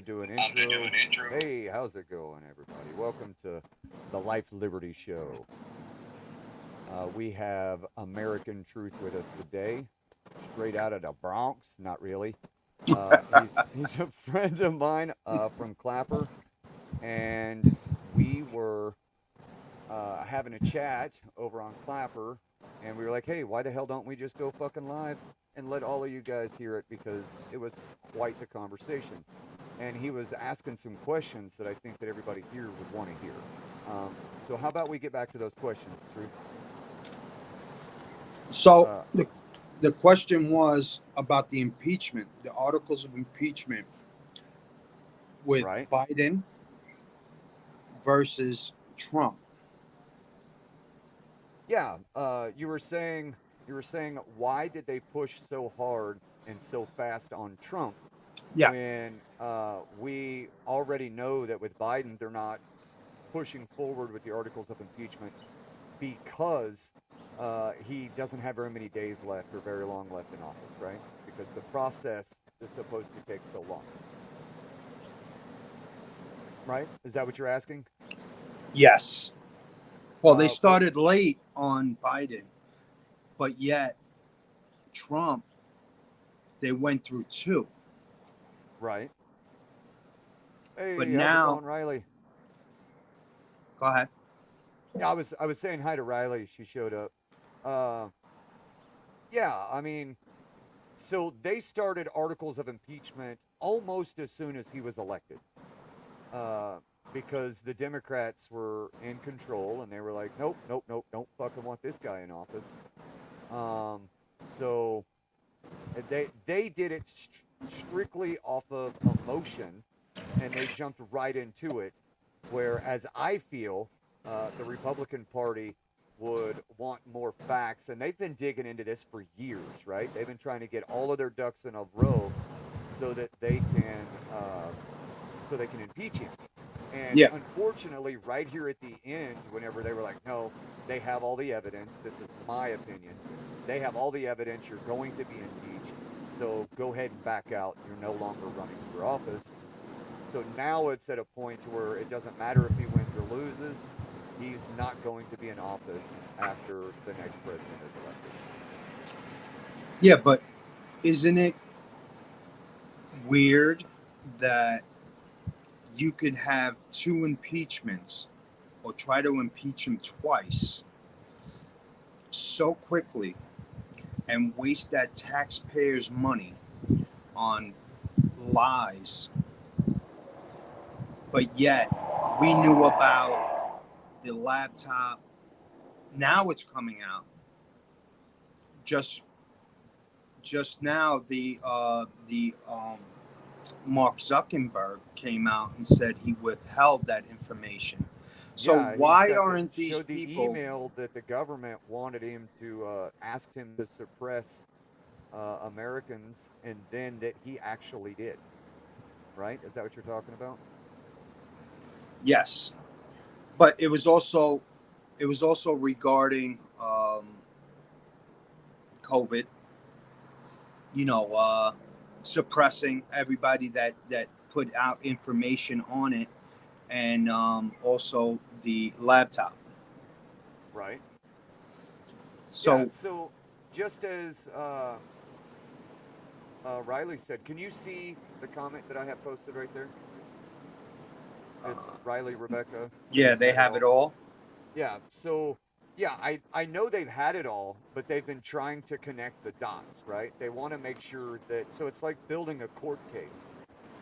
to do an intro. Hey, how's it going, everybody? Welcome to the Life Liberty Show. We have American Truth with us today, straight out of the Bronx. Not really. He's a friend of mine from Clapper, and we were having a chat over on Clapper, and we were like, hey, why the hell don't we just go fucking live and let all of you guys hear it, because it was quite the conversation. And he was asking some questions that I think that everybody here would want to hear. So how about we get back to those questions, Drew? So the question was about the impeachment, the articles of impeachment with Right. Biden versus Trump. Yeah, you were saying why did they push so hard and so fast on Trump Yeah, when we already know that with Biden they're not pushing forward with the articles of impeachment because he doesn't have very many days left or very long left in office, right? Because the process is supposed to take so long, right? Is that what you're asking? yes. Well, they Well, started late on Biden, but yet Trump, they went through two. right. But Hey, how's it now, going, Riley? go ahead. Yeah, I was saying hi to Riley. She showed up. Uh, yeah, I mean, so they started articles of impeachment almost as soon as he was elected, uh, because the Democrats were in control and they were like, nope, nope, nope, don't fucking want this guy in office. So they did it strictly off of emotion, and they jumped right into it. Whereas I feel the Republican Party would want more facts, and they've been digging into this for years, right? They've been trying to get all of their ducks in a row so that they can impeach him. And Yeah, unfortunately, right here at the end, whenever they were like, no, they have all the evidence. This is my opinion. They have all the evidence. You're going to be impeached. So go ahead and back out. You're no longer running for office. So now it's at a point where it doesn't matter if he wins or loses. He's not going to be in office after the next president is elected. yeah, but isn't it weird that you could have two impeachments or try to impeach him twice so quickly and waste that taxpayers' money on lies, but yet we knew about the laptop. Now it's coming out. Just now, the Mark Zuckerberg came out and said he withheld that information. So Yeah, he why said aren't these showed the people? email that the government wanted him to asked him to suppress Americans, and then that he actually did. Right? Is that what you're talking about? Yes, but it was also regarding COVID. You know, suppressing everybody that put out information on it, and also the laptop. Right. Yeah. So So just as Riley said, can you see the comment that I have posted right there? It's Riley Rebecca. yeah, They've they had it have it all. all. Yeah. So yeah, I know they've had it all, but they've been trying to connect the dots, right? They want to make sure that, so it's like building a court case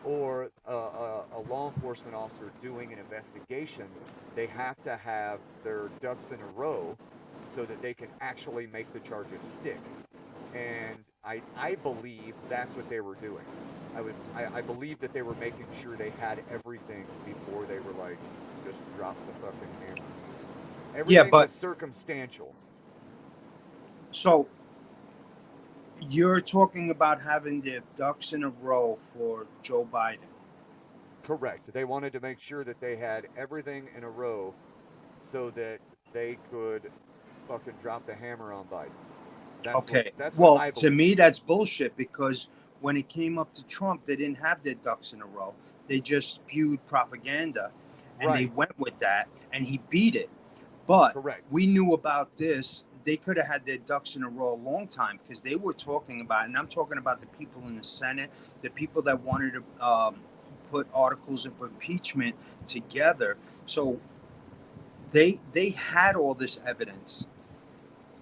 or a law enforcement officer doing an investigation. They have to have their ducks in a row so that they can actually make the charges stick. And I believe that's what they were doing. I believe that they were making sure they had everything before they were like, just drop the fucking hammer. Yeah, Everything but was circumstantial. so you're talking about having the ducks in a row for Joe Biden. Correct. They wanted to make sure that they had everything in a row so that they could fucking drop the hammer on Biden. Okay. That's what Well, I to believe. me, that's bullshit because when it came up to Trump, they didn't have their ducks in a row. They just spewed propaganda, and they Right. went with that, and he beat it. But Correct. we knew about this. They could have had their ducks in a row a long time because they were talking about it. And I'm talking about the people in the Senate, the people that wanted to put articles of impeachment together. So they had all this evidence.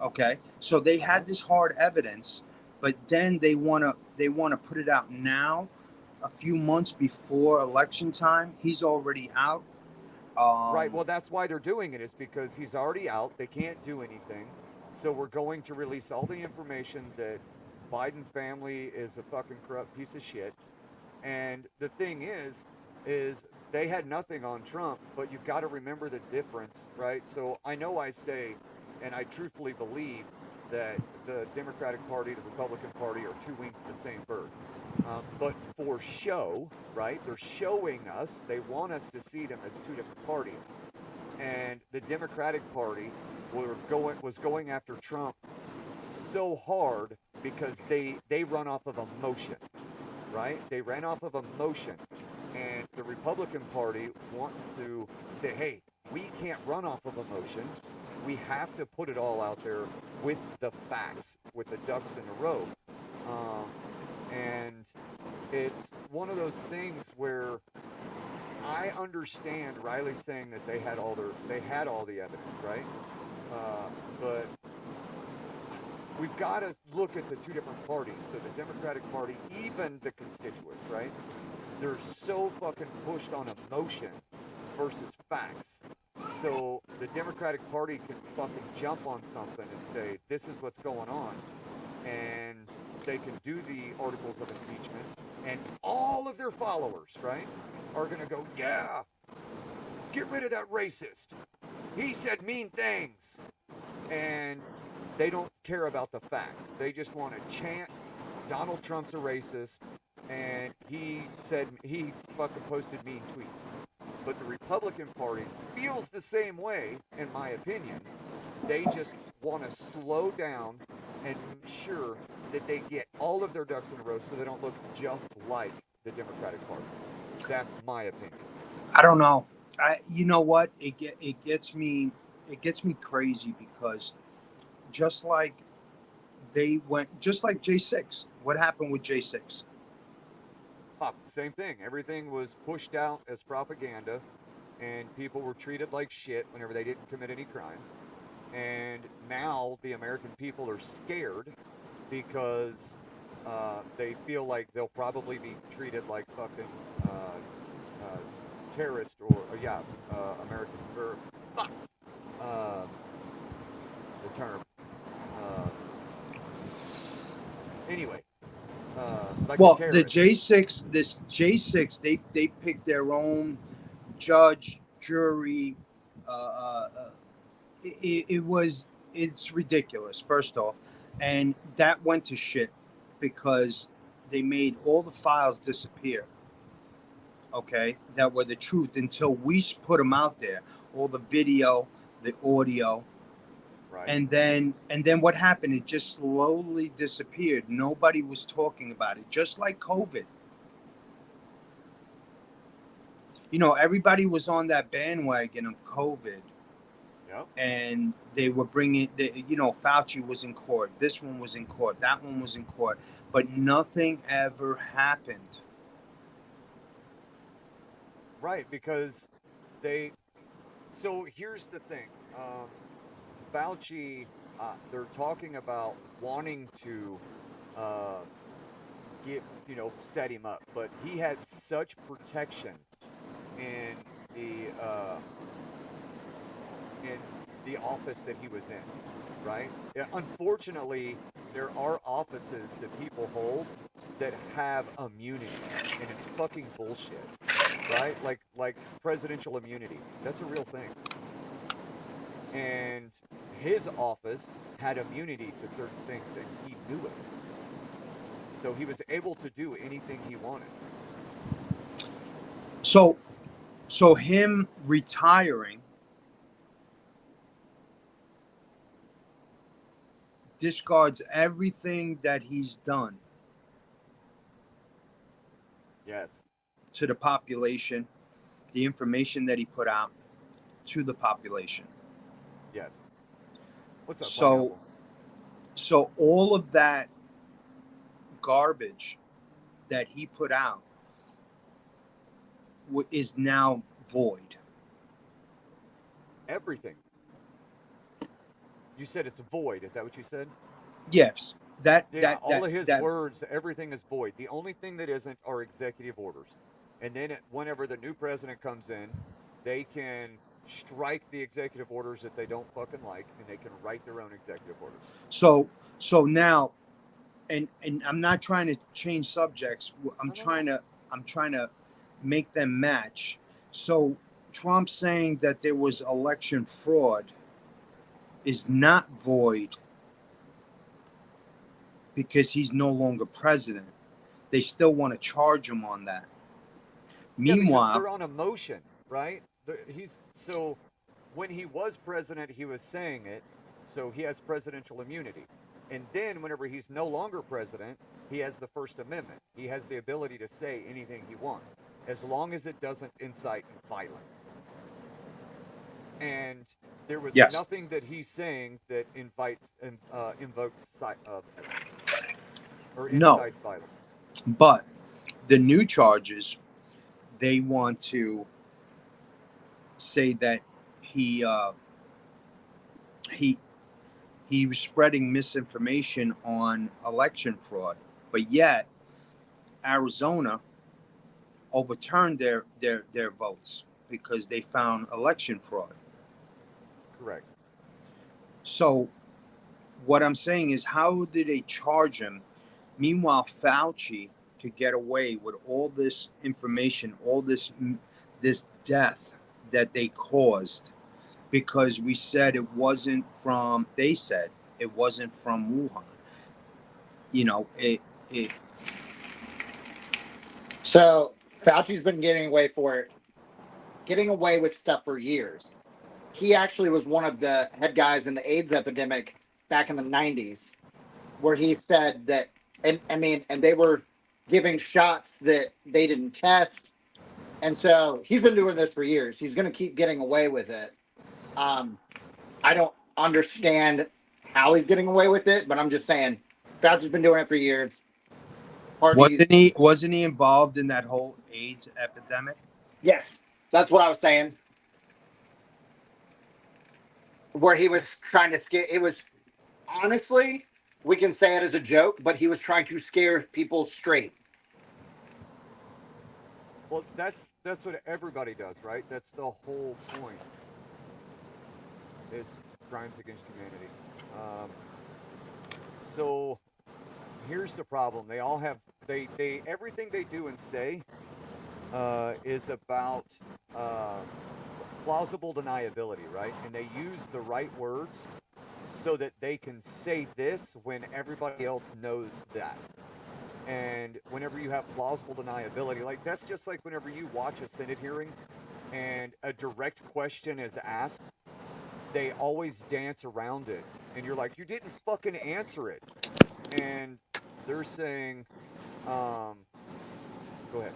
Okay, so they Uh-huh. had this hard evidence, but then they wanna put it out now, a few months before election time. He's already out. Right. Um, Well, that's why they're doing it, is because he's already out. They can't do anything. So we're going to release all the information that Biden family is a fucking corrupt piece of shit. And the thing is they had nothing on Trump, but you've got to remember the difference, right? So I know I say, and I truthfully believe that the Democratic Party, the Republican Party are two wings of the same bird. But for show, right? They're showing us, they want us to see them as two different parties. And the Democratic Party was going after Trump so hard because they run off of emotion, right? They ran off of emotion. And the Republican Party wants to say, hey, we can't run off of emotion. We have to put it all out there with the facts, with the ducks in a row. Um, and it's one of those things where I understand Riley saying that they had all the evidence, right? But we've got to look at the two different parties. So the Democratic Party, even the constituents, right? They're so fucking pushed on emotion versus facts. So the Democratic Party can fucking jump on something and say, this is what's going on. And they can do the articles of impeachment. And all of their followers, right, are going to go, yeah, get rid of that racist. He said mean things. And they don't care about the facts. They just want to chant Donald Trump's a racist, and he fucking posted mean tweets. But the Republican Party feels the same way, in my opinion. They just want to slow down and make sure that they get all of their ducks in a row so they don't look just like the Democratic Party. That's my opinion. I don't know. You know what? It gets me crazy because just like just like J6. What happened with J6? Same thing. Everything was pushed out as propaganda, and people were treated like shit whenever they didn't commit any crimes. And now the American people are scared because they feel like they'll probably be treated like fucking terrorist or American or fuck uh, the term. Uh, anyway, like a Well, the terrorist. J6, this J6, they picked their own judge, jury. Uh, uh, uh, it's ridiculous. First off, and that went to shit because they made all the files disappear. Okay, that were the truth until we put them out there, all the video, the audio, Right. and then what happened? It just slowly disappeared. Nobody was talking about it, just like COVID. Everybody was on that bandwagon of COVID, Yep. and they were bringing Fauci was in court, this one was in court, that one was in court, but nothing ever happened. Right, because they. So here's the thing. Fauci, they're talking about wanting to uh, set him up, but he had such protection in the uh, in the office that he was in, right? Yeah, unfortunately, there are offices that people hold that have immunity, and it's fucking bullshit, right? Like presidential immunity. That's a real thing. And his office had immunity to certain things, and he knew it. So he was able to do anything he wanted. So him retiring discards everything that he's done. Yes. to the population, the information that he put out to the population. Yes. What's up, So, Pineapple? so all of that garbage that he put out is now void. Everything. You said it's void. Is that what you said? Yes, All of his words, everything is void. The only thing that isn't are executive orders. And then whenever the new president comes in, they can strike the executive orders that they don't fucking like, and they can write their own executive orders. So now, and I'm not trying to change subjects. I'm trying to make them match. So Trump saying that there was election fraud is not void because he's no longer president. They still want to charge him on that. Meanwhile, they're on a motion, right? So when he was president, he was saying it, so he has presidential immunity. And then whenever he's no longer president, he has the First Amendment. He has the ability to say anything he wants, as long as it doesn't incite violence. And there was nothing that he's saying that invokes or incites violence. But the new charges, they want to say that he was spreading misinformation on election fraud, but yet Arizona overturned their votes because they found election fraud. Correct. So what I'm saying is, how did they charge him? Meanwhile, Fauci could get away with all this information, all this death that they caused, because we said it wasn't from, they said it wasn't from Wuhan. You know, So Fauci's been getting away with stuff for years. He actually was one of the head guys in the AIDS epidemic back in the 90s, where he said that, and they were giving shots that they didn't test. And so he's been doing this for years. He's going to keep getting away with it. I don't understand how he's getting away with it, but I'm just saying Fauci's been doing it for years. Wasn't he involved in that whole AIDS epidemic? Yes, that's what I was saying. Where he was trying to scare, it was, honestly, we can say it as a joke, but he was trying to scare people straight. Well, that's what everybody does, right? That's the whole point. It's crimes against humanity. So here's the problem. They all have everything they do and say is about plausible deniability, right? And they use the right words so that they can say this when everybody else knows that. And whenever you have plausible deniability, like that's just like whenever you watch a Senate hearing and a direct question is asked, they always dance around it. And you're like, you didn't fucking answer it. And they're saying, go ahead.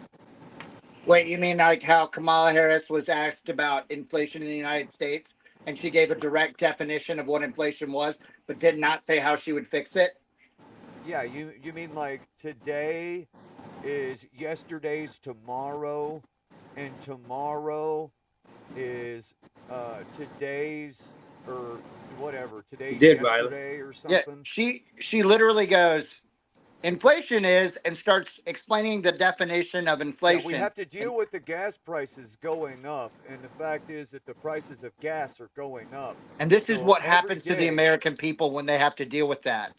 Wait, you mean like how Kamala Harris was asked about inflation in the United States and she gave a direct definition of what inflation was, but did not say how she would fix it? Yeah, you mean like today is yesterday's tomorrow, and tomorrow is today's or whatever, today's yesterday or something. Yeah, she literally goes, inflation is, and starts explaining the definition of inflation. Yeah, we have to deal with the gas prices going up, and the fact is that the prices of gas are going up. And this is what happens to the American people when they have to deal with that.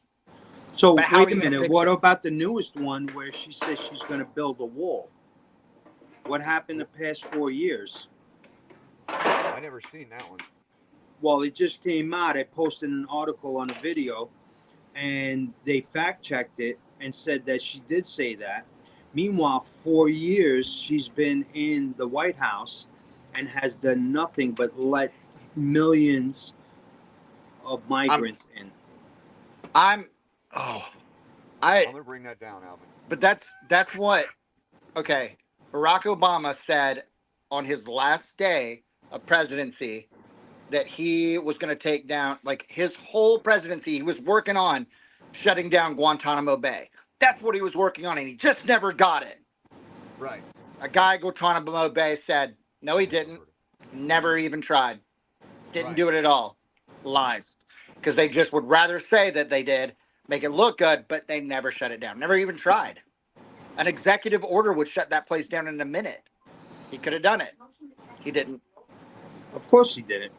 So wait a minute, what about the newest one where she says she's going to build a wall? What happened the past 4 years? I never seen that one. Well, it just came out. I posted an article on a video, and they fact-checked it and said that she did say that. Meanwhile, 4 years she's been in the White House and has done nothing but let millions of migrants in. I'm going to bring that down, Alvin. But that's what, okay. Barack Obama said on his last day of presidency that he was going to take down, like his whole presidency, he was working on shutting down Guantanamo Bay. That's what he was working on, and he just never got it. Right. A guy at Guantanamo Bay said, no, he didn't. Never even tried. Didn't do it at all. Lies. Because they just would rather say that they did, make it look good, but they never shut it down. Never even tried. An executive order would shut that place down in a minute. He could have done it. He didn't. Of course he didn't.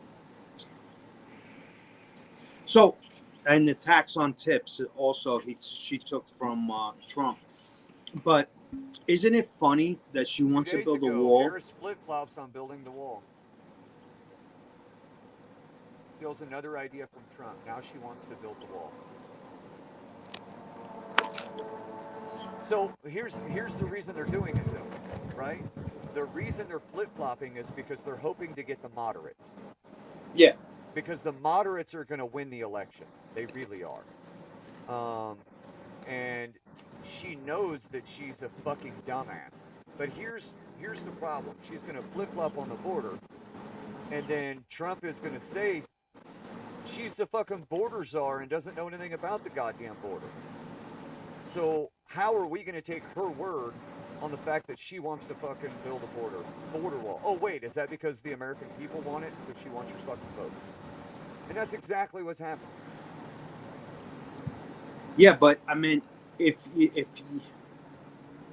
So, and the tax on tips also she took from Trump. But isn't it funny that she wants to build a wall? Harris flip-flops on building the wall. Steals another idea from Trump. Now she wants to build the wall. So here's the reason they're doing it, though, right? The reason they're flip-flopping is because they're hoping to get the moderates. Yeah. Because the moderates are going to win the election. They really are. And she knows that she's a fucking dumbass. But here's the problem. She's going to flip-flop on the border. And then Trump is going to say she's the fucking border czar and doesn't know anything about the goddamn border. So how are we going to take her word on the fact that she wants to fucking build a border wall? Oh, wait, is that because the American people want it, so she wants your fucking vote? And that's exactly what's happening. Yeah, but I mean, if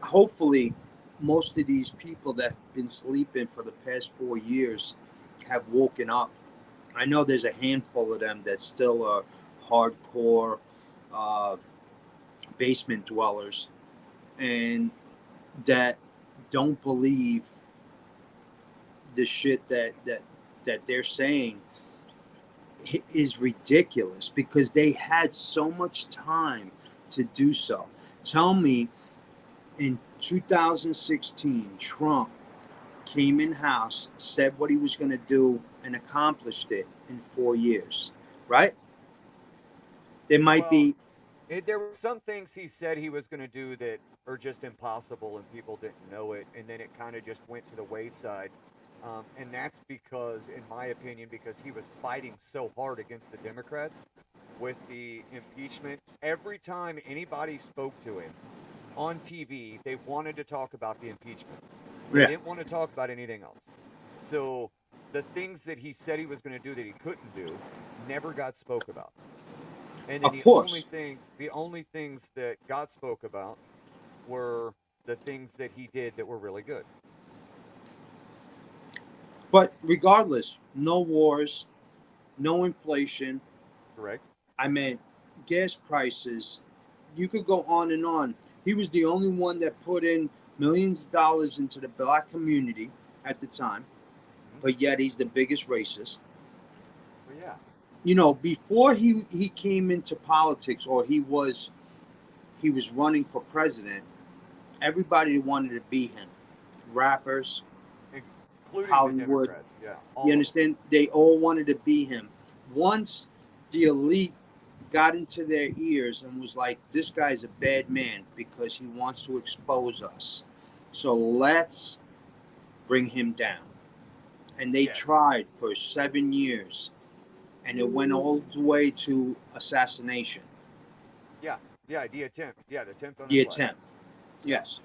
hopefully most of these people that have been sleeping for the past 4 years have woken up. I know there's a handful of them that still are hardcore basement dwellers and that don't believe the shit that they're saying is ridiculous because they had so much time to do so. Tell me, in 2016, Trump came in house, said what he was going to do, and accomplished it in 4 years, right? There might be. There were some things he said he was going to do that are just impossible and people didn't know it, and then it kind of just went to the wayside. And that's because, in my opinion, because he was fighting so hard against the Democrats with the impeachment. Every time anybody spoke to him on TV, they wanted to talk about the impeachment. They didn't want to talk about anything else. So the things that he said he was going to do that he couldn't do never got spoke about. And then the only things that got spoke about were the things that he did that were really good. But regardless, no wars, no inflation. Correct. I mean, gas prices, you could go on and on. He was the only one that put in millions of dollars into the black community at the time, but yet he's the biggest racist. Well, yeah. You know, before he came into politics or he was running for president, everybody wanted to be him. Rappers, including Hollywood. The Democrats. Yeah. You understand? They all wanted to be him. Once the elite got into their ears and was like, this guy's a bad man because he wants to expose us. So let's bring him down. And they tried for 7 years. And it went all the way to assassination. Yeah, the attempt. Yeah, the attempt on the attempt. Yes.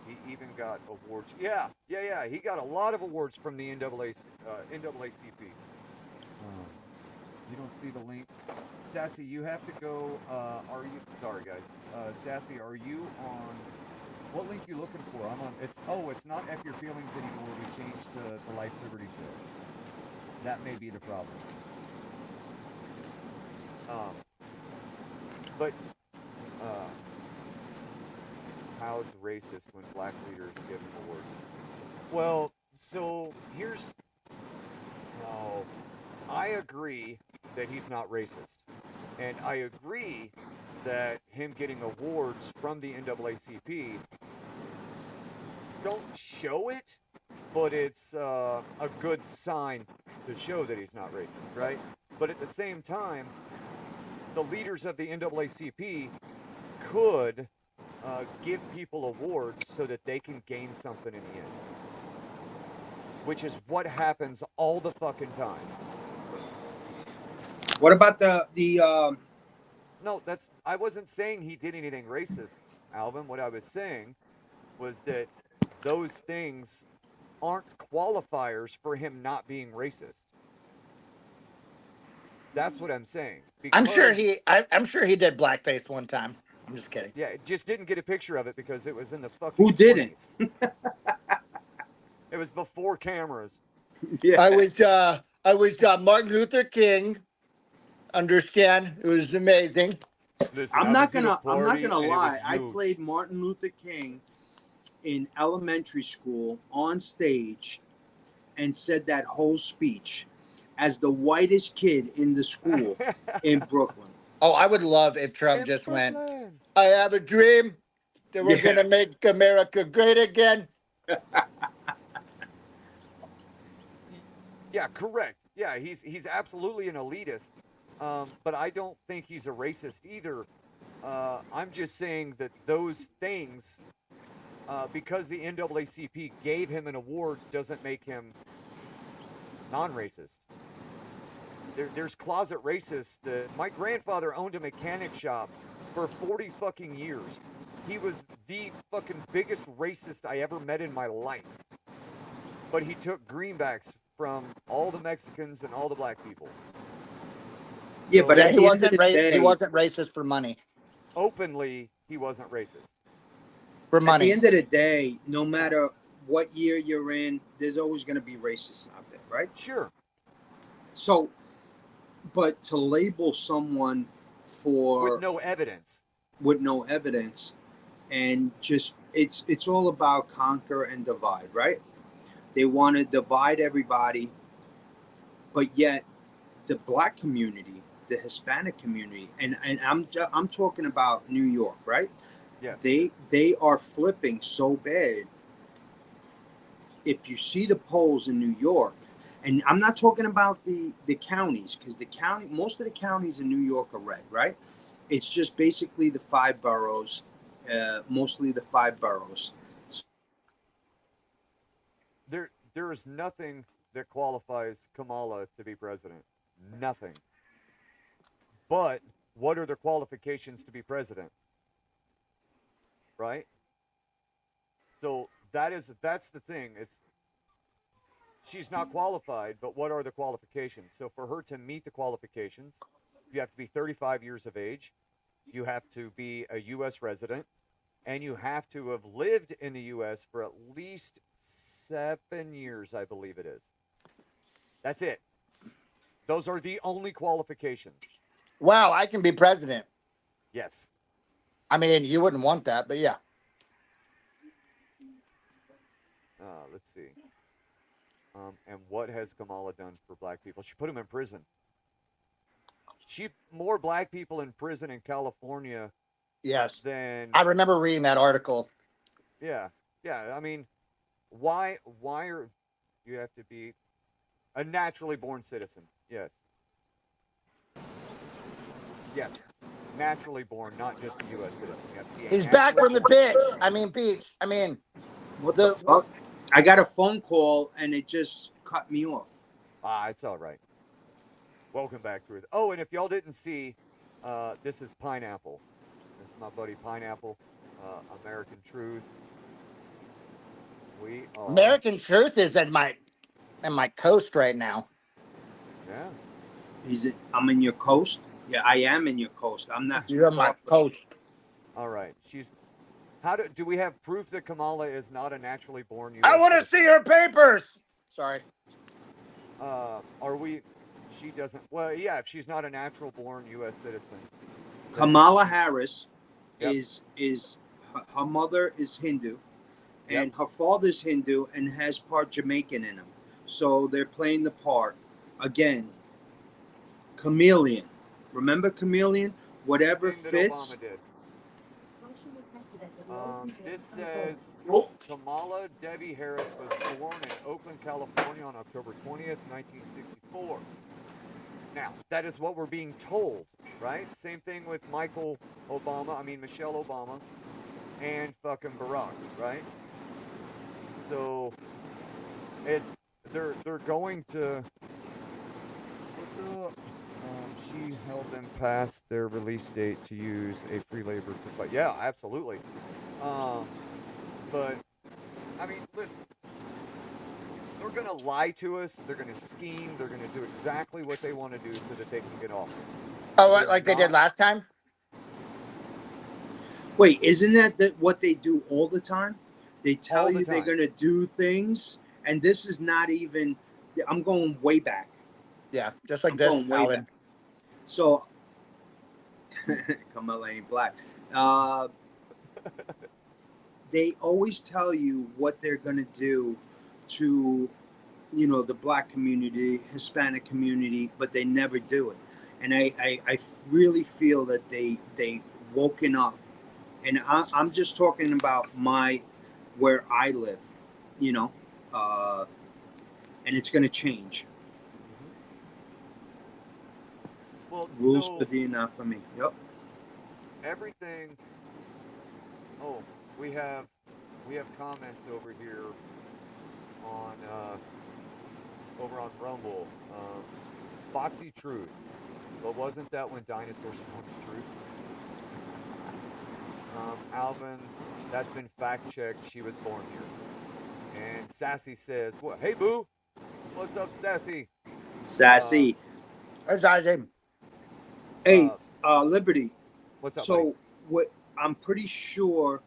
He even got awards. Yeah. He got a lot of awards from the NAACP. You don't see the link. Sassy, you have to go. Sorry, guys. Sassy, are you on? What link you looking for? I'm on. It's not F Your Feelings anymore. We changed to the Life Liberty Show. That may be the problem. How's racist when black leaders give him awards? Well, so here's. No, I agree that he's not racist, and I agree that him getting awards from the NAACP don't show it, but it's a good sign to show that he's not racist, right? But at the same time, the leaders of the NAACP could give people awards so that they can gain something in the end, which is what happens all the fucking time. What about No, I wasn't saying he did anything racist, Alvin. What I was saying was that those things aren't qualifiers for him not being racist. That's what I'm saying. I'm sure he did blackface one time. I'm just kidding. Yeah, just didn't get a picture of it because it was in the fucking Who didn't? 20s. It was before cameras. Yeah. I was Martin Luther King. Understand? It was amazing. Listen, I'm I not was at a gonna party and it was lie. I huge. played Martin Luther King in elementary school on stage and said that whole speech as the whitest kid in the school in Brooklyn. Oh, I would love if Trump In just went, Brooklyn. I have a dream that we're Yeah. going to make America great again. Yeah, correct. Yeah, he's absolutely an elitist, but I don't think he's a racist either. I'm just saying that those things, because the NAACP gave him an award, doesn't make him non-racist. There's closet racists. My grandfather owned a mechanic shop for 40 fucking years. He was the fucking biggest racist I ever met in my life. But he took greenbacks from all the Mexicans and all the black people. Yeah, but Yeah, at he the end of wasn't the day, he wasn't racist for money. Openly, he wasn't racist. For at the money. end of the day, no matter what year you're in, there's always going to be racists out there, right? Sure. So, but to label someone for With no evidence. And just it's all about conquer and divide, right? They want to divide everybody, but yet the black community, the Hispanic community, and I'm talking about New York, right? Yes. They are flipping so bad. If you see the polls in New York, and I'm not talking about the counties, because most of the counties in New York are red, right? It's just basically the 5 boroughs, mostly the 5 boroughs. There is nothing that qualifies Kamala to be president. Nothing. But what are the qualifications to be president? Right? So that's the thing. She's not qualified, but what are the qualifications? So for her to meet the qualifications, you have to be 35 years of age, you have to be a U.S. resident, and you have to have lived in the U.S. for at least 7 years, I believe it is. That's it. Those are the only qualifications. Wow, I can be president. Yes. I mean, you wouldn't want that, but yeah. Let's see. And what has Kamala done for black people? She put them in prison. More black people in prison in California. Yes. Than I remember reading that article. Yeah. I mean, why are you have to be a naturally born citizen? Yes. Naturally born, not just a U.S. citizen. You have to be He's back from the beach. What the fuck? I got a phone call and it just cut me off. It's all right. Welcome back, Truth. Oh, and if y'all didn't see, this is Pineapple. This is my buddy Pineapple, American Truth. American Truth is in my coast right now. Yeah. I'm in your coast? Yeah, I am in your coast. I'm not too You're far my from coast. All right. Do we have proof that Kamala is not a naturally born U.S. I want to see her papers. Sorry. She doesn't. Well, yeah, if she's not a natural born U.S. citizen. Kamala Harris Yep. is her mother is Hindu, and her father's Hindu and has part Jamaican in him. So they're playing the part again. Chameleon. Remember Chameleon? Whatever fits. Obama did. This says Kamala Debbie Harris was born in Oakland, California on October 20th, 1964. Now, that is what we're being told, right? Same thing with Michelle Obama. and fucking Barack, right? So they're going to what's up? She held them past their release date to use a free labor to fight. Yeah, absolutely. Um, but I mean, listen, they're gonna lie to us. They're gonna scheme. They're gonna do exactly what they want to do so that they can get off. Oh, They're like they did not last time? Wait, isn't that what they do all the time? They tell all the you they're time. going to do things, and this is not even. I'm going way back. Yeah, just like I'm this, going way Alvin. back. So, Kamala ain't black. Uh, they always tell you what they're going to do to, the black community, Hispanic community, but they never do it. And I really feel that they woken up, and I'm just talking about where I live, you know, uh, and it's going to change. Well, Rules so for thee, not for me. Yep. everything. Oh, we have comments over here on over on Rumble. Foxy Truth, but wasn't that when dinosaurs spoke truth? Alvin, that's been fact checked. She was born here. And Sassy says, "What? Hey, boo, what's up, Sassy?" Sassy. There's Isaac. Hey, Liberty. What's up, buddy? So what? I'm pretty sure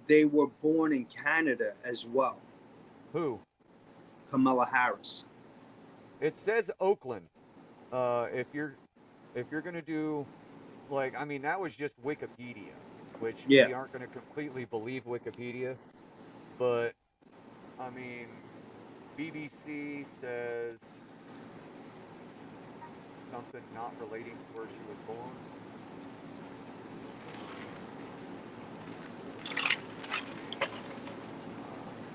they were born in Canada as well. Who? Kamala Harris. It says Oakland. If you're gonna do, like, I mean, that was just Wikipedia, which Yeah. we aren't gonna completely believe Wikipedia, but I mean, BBC says something not relating to where she was born.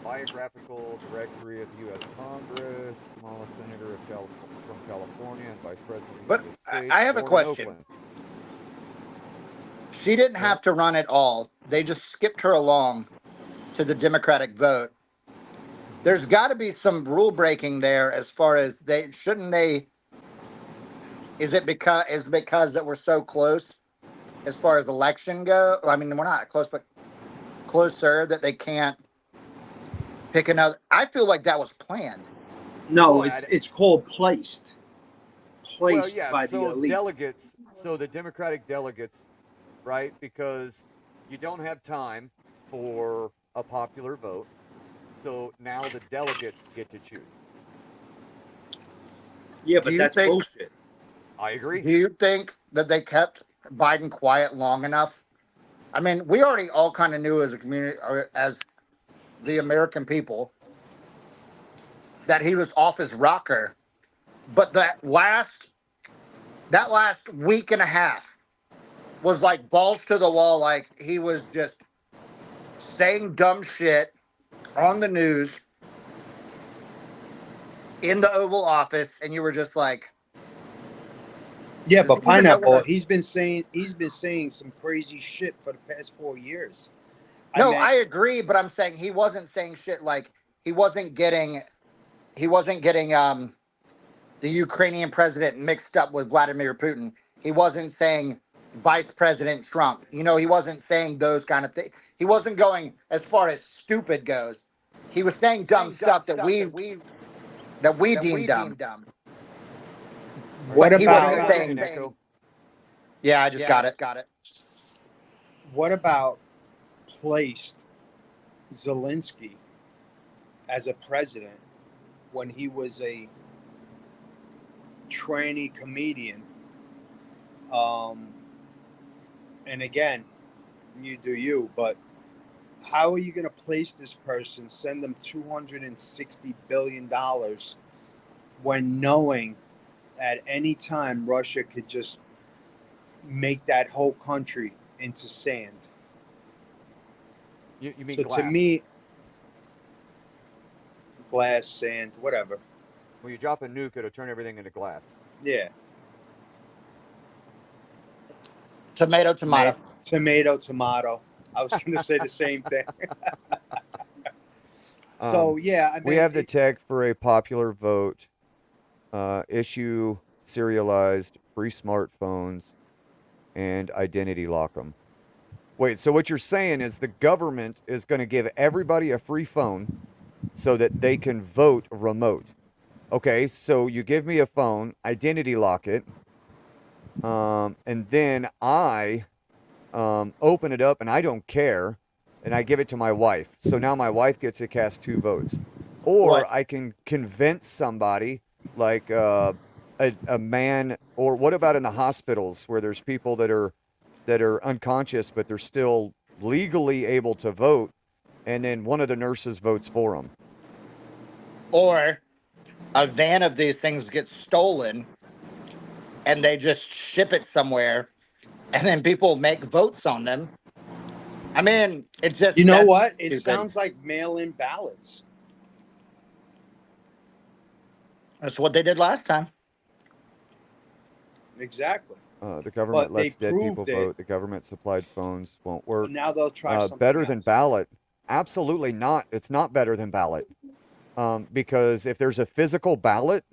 Biographical directory of the U.S. Congress, Kamala Senator from California and Vice President of the But United States. I have a born in question. Oakland. She didn't have to run at all. They just skipped her along to the Democratic vote. There's got to be some rule breaking there as far as shouldn't they? Is it because that we're so close as far as election go? I mean, we're not close, but closer that they can't pick another. I feel like that was planned. No, Well, it's called placed. Well, Placed yeah, by the so elite. delegates, so the Democratic delegates, right? Because you don't have time for a popular vote. So now the delegates get to choose. Yeah, Do but you that's think- bullshit. I agree. Do you think that they kept Biden quiet long enough? I mean, we already all kind of knew as a community, or as the American people, that he was off his rocker. But that last week and a half was like balls to the wall. Like he was just saying dumb shit on the news in the Oval Office, and you were just like, Yeah, Does but he even know Pineapple, what- he's been saying some crazy shit for the past 4 years. no, mean, I agree, but I'm saying he wasn't saying shit like he wasn't getting the Ukrainian president mixed up with Vladimir Putin. He wasn't saying Vice President Trump. He wasn't saying those kind of things. He wasn't going as far as stupid goes. He was saying dumb stuff that we deemed dumb. what But he wasn't about saying- Echo. Yeah, I just got it. what about placed Zelensky as a president when he was a tranny comedian? And again, you do you, but how are you going to place this person, send them $260 billion when knowing at any time Russia could just make that whole country into sand? You mean So glass? to me, glass, sand, whatever. When you drop a nuke, it'll turn everything into glass. Yeah. Tomato. Tomato. I was going to say the same thing. Um, So yeah, I we mean, have the tech for a popular vote. Issue serialized free smartphones and identity lock them. Wait, so what you're saying is the government is going to give everybody a free phone so that they can vote remote. Okay, so you give me a phone, identity lock it, and then I open it up and I don't care, and I give it to my wife. So now my wife gets to cast 2 votes. What? Or I can convince somebody, like a man, or what about in the hospitals where there's people that are unconscious, but they're still legally able to vote, and then one of the nurses votes for them. Or a van of these things gets stolen and they just ship it somewhere and then people make votes on them. I mean, it's just you know that's what? It stupid. sounds like mail-in ballots. That's what they did last time. Exactly. The government But they lets dead people proved it. vote. The government supplied phones won't work. Now they'll try something Better else. than ballot? Absolutely not. It's not better than ballot. Because if there's a physical ballot,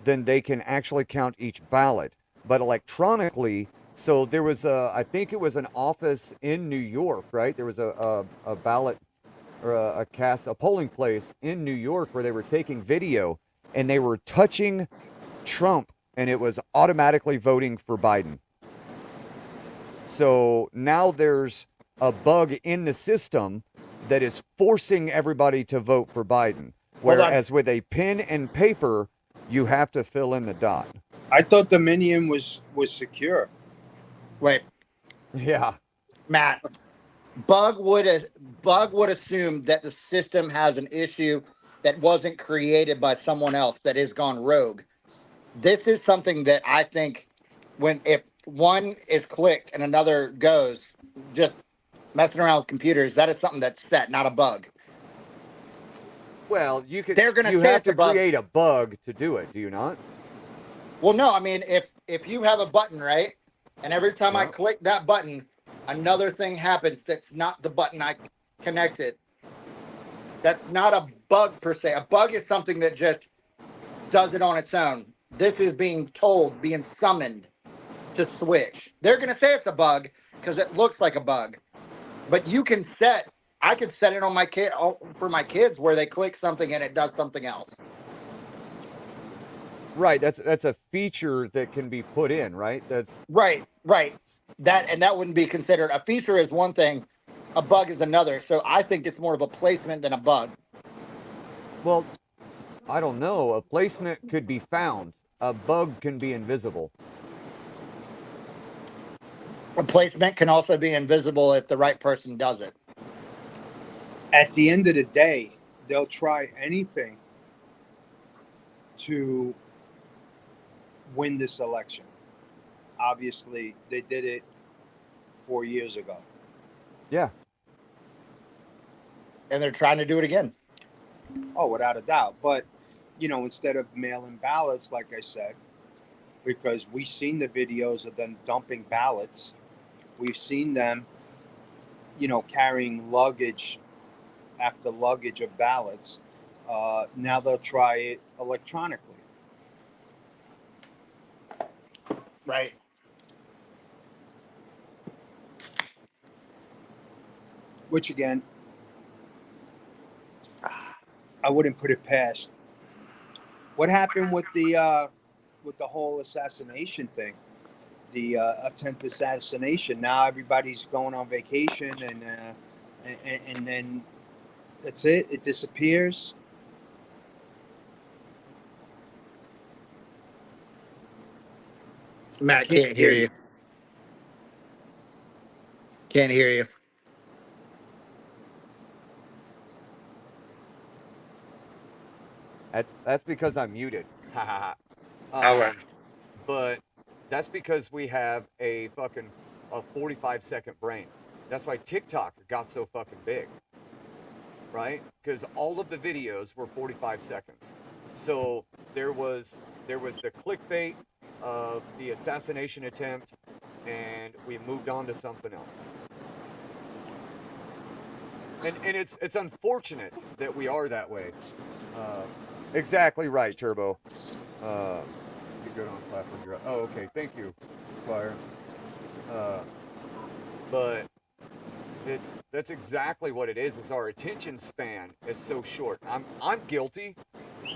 then they can actually count each ballot. But electronically, so there was I think it was an office in New York, right? There was a ballot or a polling place in New York where they were taking video and they were touching Trump and it was automatically voting for Biden. So now there's a bug in the system that is forcing everybody to vote for Biden. Whereas with a pen and paper, you have to fill in the dot. I thought Dominion was secure. Wait, Yeah. Matt. Bug would assume that the system has an issue that wasn't created by someone else that has gone rogue. This is something that I think if one is clicked and another goes, just messing around with computers, that is something that's set, not a bug. Well, you could. They're gonna You say have it's a to bug. create a bug to do it. Do you not? Well, no, I mean if you have a button, right? And every time I Yeah. click that button, another thing happens that's not the button I connected. That's not a bug per se. A bug is something that just does it on its own. This is being summoned to switch. They're going to say it's a bug because it looks like a bug. But I could set it on for my kids where they click something and it does something else. Right. That's a feature that can be put in. Right. That's right. That wouldn't be considered a feature is one thing, a bug is another. So I think it's more of a placement than a bug. Well, I don't know. A placement could be found. A bug can be invisible. A placement can also be invisible if the right person does it. At the end of the day, they'll try anything to win this election. Obviously, they did it 4 years ago. Yeah. And they're trying to do it again. Oh, without a doubt. But, instead of mail-in ballots, like I said, because we've seen the videos of them dumping ballots, we've seen them, carrying luggage after luggage of ballots. Now they'll try it electronically. Right. Which again, I wouldn't put it past. What happened with the whole assassination thing? The attempt assassination. Now everybody's going on vacation, and then that's it. It disappears. Matt can't hear you. Can't hear you. That's because I'm muted. All right. But that's because we have a 45-second brain. That's why TikTok got so fucking big, right? Because all of the videos were 45 seconds. So there was the clickbait of the assassination attempt, and we moved on to something else. and it's unfortunate that we are that way. Exactly right, Turbo. You good on clap when you're. Oh, okay. Thank you, Fire. Uh, but that's exactly what it is. Is our attention span is so short. I'm guilty.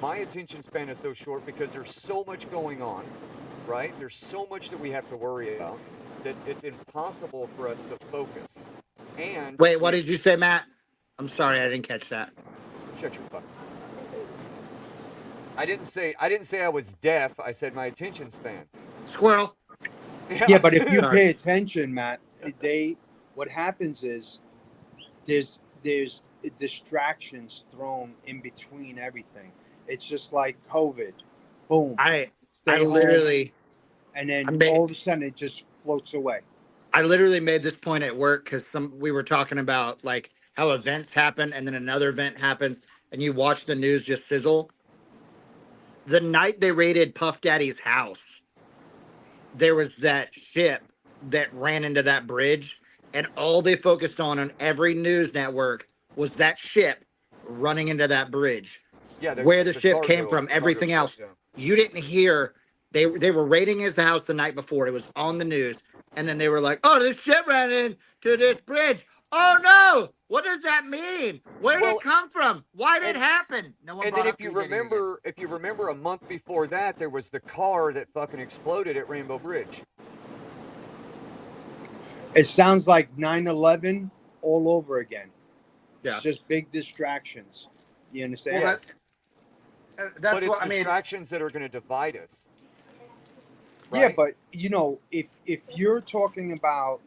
My attention span is so short because there's so much going on, right? There's so much that we have to worry about that it's impossible for us to focus. And Wait, what did you say, Matt? I'm sorry, I didn't catch that. shut your fuck. I didn't say I was deaf. I said my attention span. Squirrel. Yeah, but if you Sorry. pay attention, Matt, what happens is there's distractions thrown in between everything. It's just like COVID. Boom. I Stay home, literally and then I made- all of a sudden it just floats away. I literally made this point at work because we were talking about like how events happen and then another event happens and you watch the news just sizzle. The night they raided Puff Daddy's house, there was that ship that ran into that bridge, and all they focused on every news network was that ship running into that bridge. Yeah, where the ship cargo- came from, everything cargo else. ship, yeah. You didn't hear they were raiding his house the night before. It was on the news, and then they were like, "Oh, this ship ran into this bridge. Oh no, what does that mean? Where did Well, it come from? Why did it and- happen?" No one. And brought then up if you who did it again. remember a month before that, there was the car that fucking exploded at Rainbow Bridge. It sounds like 9/11 all over again. Yeah. It's just big distractions. You understand? Well, Yes. that's But it's what I mean. distractions that are going to divide us. Yeah, Right? but if you're talking about,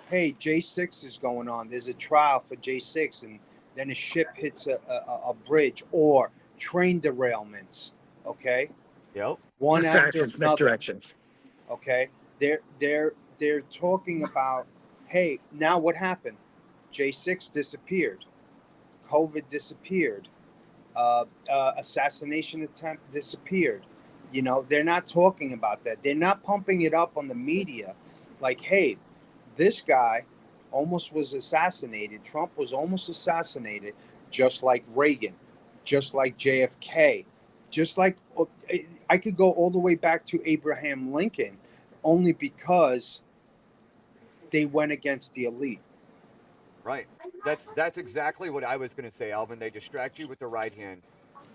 hey, J6 is going on, there's a trial for J6, and then a ship hits a bridge, or train derailments, okay, Yep. one after Distractions, another, misdirections. okay, they're talking about, hey, now what happened? J6 disappeared, COVID disappeared, assassination attempt disappeared. You know, they're not talking about that. They're not pumping it up on the media like, hey, this guy almost was assassinated. Trump was almost assassinated, just like Reagan, just like JFK, just like I could go all the way back to Abraham Lincoln, only because they went against the elite. Right. That's exactly what I was going to say, Alvin. They distract you with the right hand,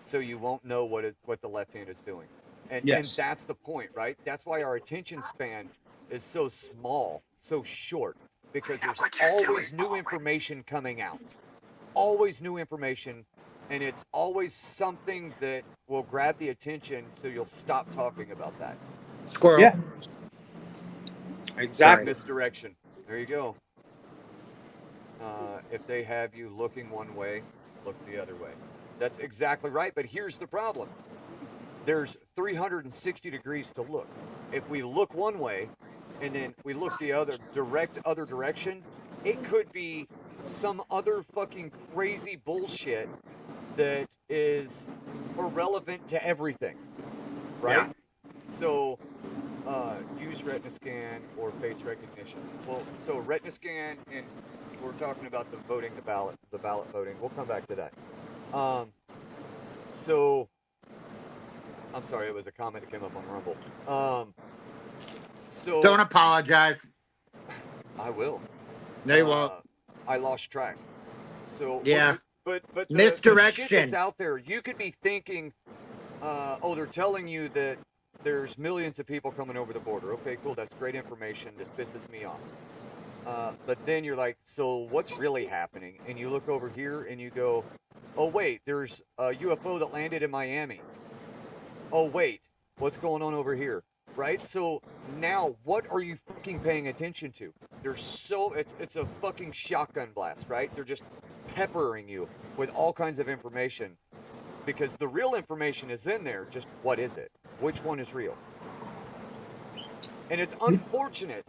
so you won't know what the left hand is doing. And Yes. that's the point, right? That's why our attention span is so small, so short, because there's always new information coming out. Always new information, and it's always something that will grab the attention so you'll stop talking about that. Squirrel. Yeah. Exactly. Misdirection. There you go. If they have you looking one way, look the other way. That's exactly right. But here's the problem. There's 360 degrees to look. If we look one way and then we look the other direction, it could be some other fucking crazy bullshit that is irrelevant to everything. Right? Yeah. So use retina scan or face recognition. Well, so retina scan, and we're talking about the ballot voting. We'll come back to that. So I'm sorry, it was a comment that came up on Rumble. So Don't apologize. I will. No, you won't. I lost track. So Yeah. but the Misdirection. shit that's out there, you could be thinking, oh, they're telling you that there's millions of people coming over the border. Okay, cool. That's great information. This pisses me off. But then you're like, so what's really happening? And you look over here and you go, oh, wait, there's a UFO that landed in Miami. Oh, wait, what's going on over here? Right? So now what are you fucking paying attention to? It's a fucking shotgun blast, right? They're just peppering you with all kinds of information because the real information is in there. Just what is it? Which one is real? And it's unfortunate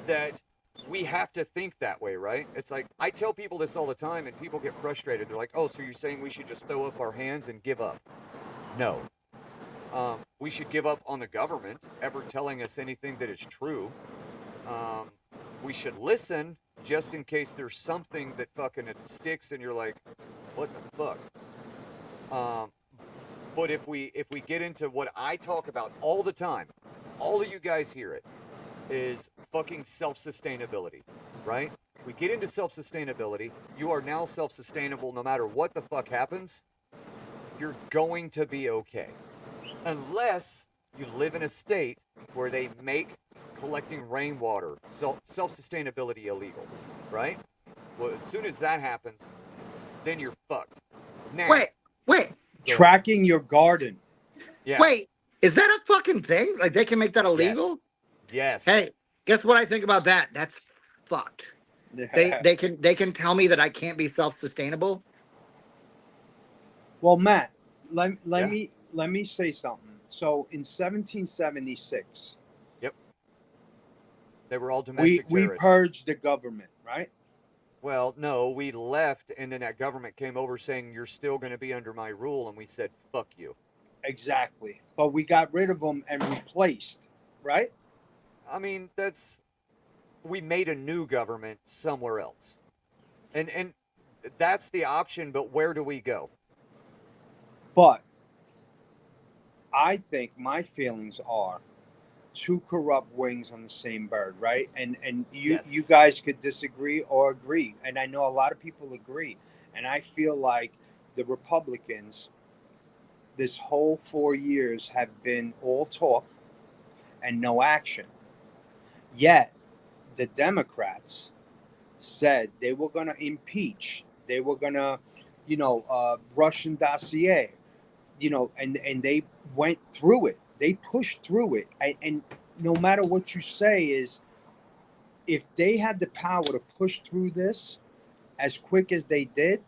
that we have to think that way, right? It's like, I tell people this all the time and people get frustrated. They're like, oh, so you're saying we should just throw up our hands and give up? No. We should give up on the government ever telling us anything that is true. We should listen just in case there's something that fucking it sticks and you're like, what the fuck? But if we get into what I talk about all the time, all of you guys hear it, is fucking self-sustainability, right? We get into self-sustainability. You are now self-sustainable no matter what the fuck happens. You're going to be okay. Unless you live in a state where they make collecting rainwater, self-sustainability illegal, right? Well, as soon as that happens, then you're fucked. Now, Wait. Tracking your garden. Yeah. Wait, is that a fucking thing? Like they can make that illegal? Yes. Hey, guess what I think about that? That's fucked. They can tell me that I can't be self-sustainable. Well, Matt, let me say something. So in 1776, Yep. They were all domestic we terrorists. purged the government, right? Well, no, we left, and then that government came over saying, you're still going to be under my rule, and we said, fuck you. Exactly. But we got rid of them and replaced, right? I mean, we made a new government somewhere else. And that's the option, but where do we go? But I think my feelings are two corrupt wings on the same bird, right? And you guys could disagree or agree. And I know a lot of people agree. And I feel like the Republicans this whole 4 years have been all talk and no action. Yet the Democrats said they were going to impeach. They were going to, Russian dossier, and they went through it. They pushed through it. And no matter what you say is, if they had the power to push through this as quick as they did,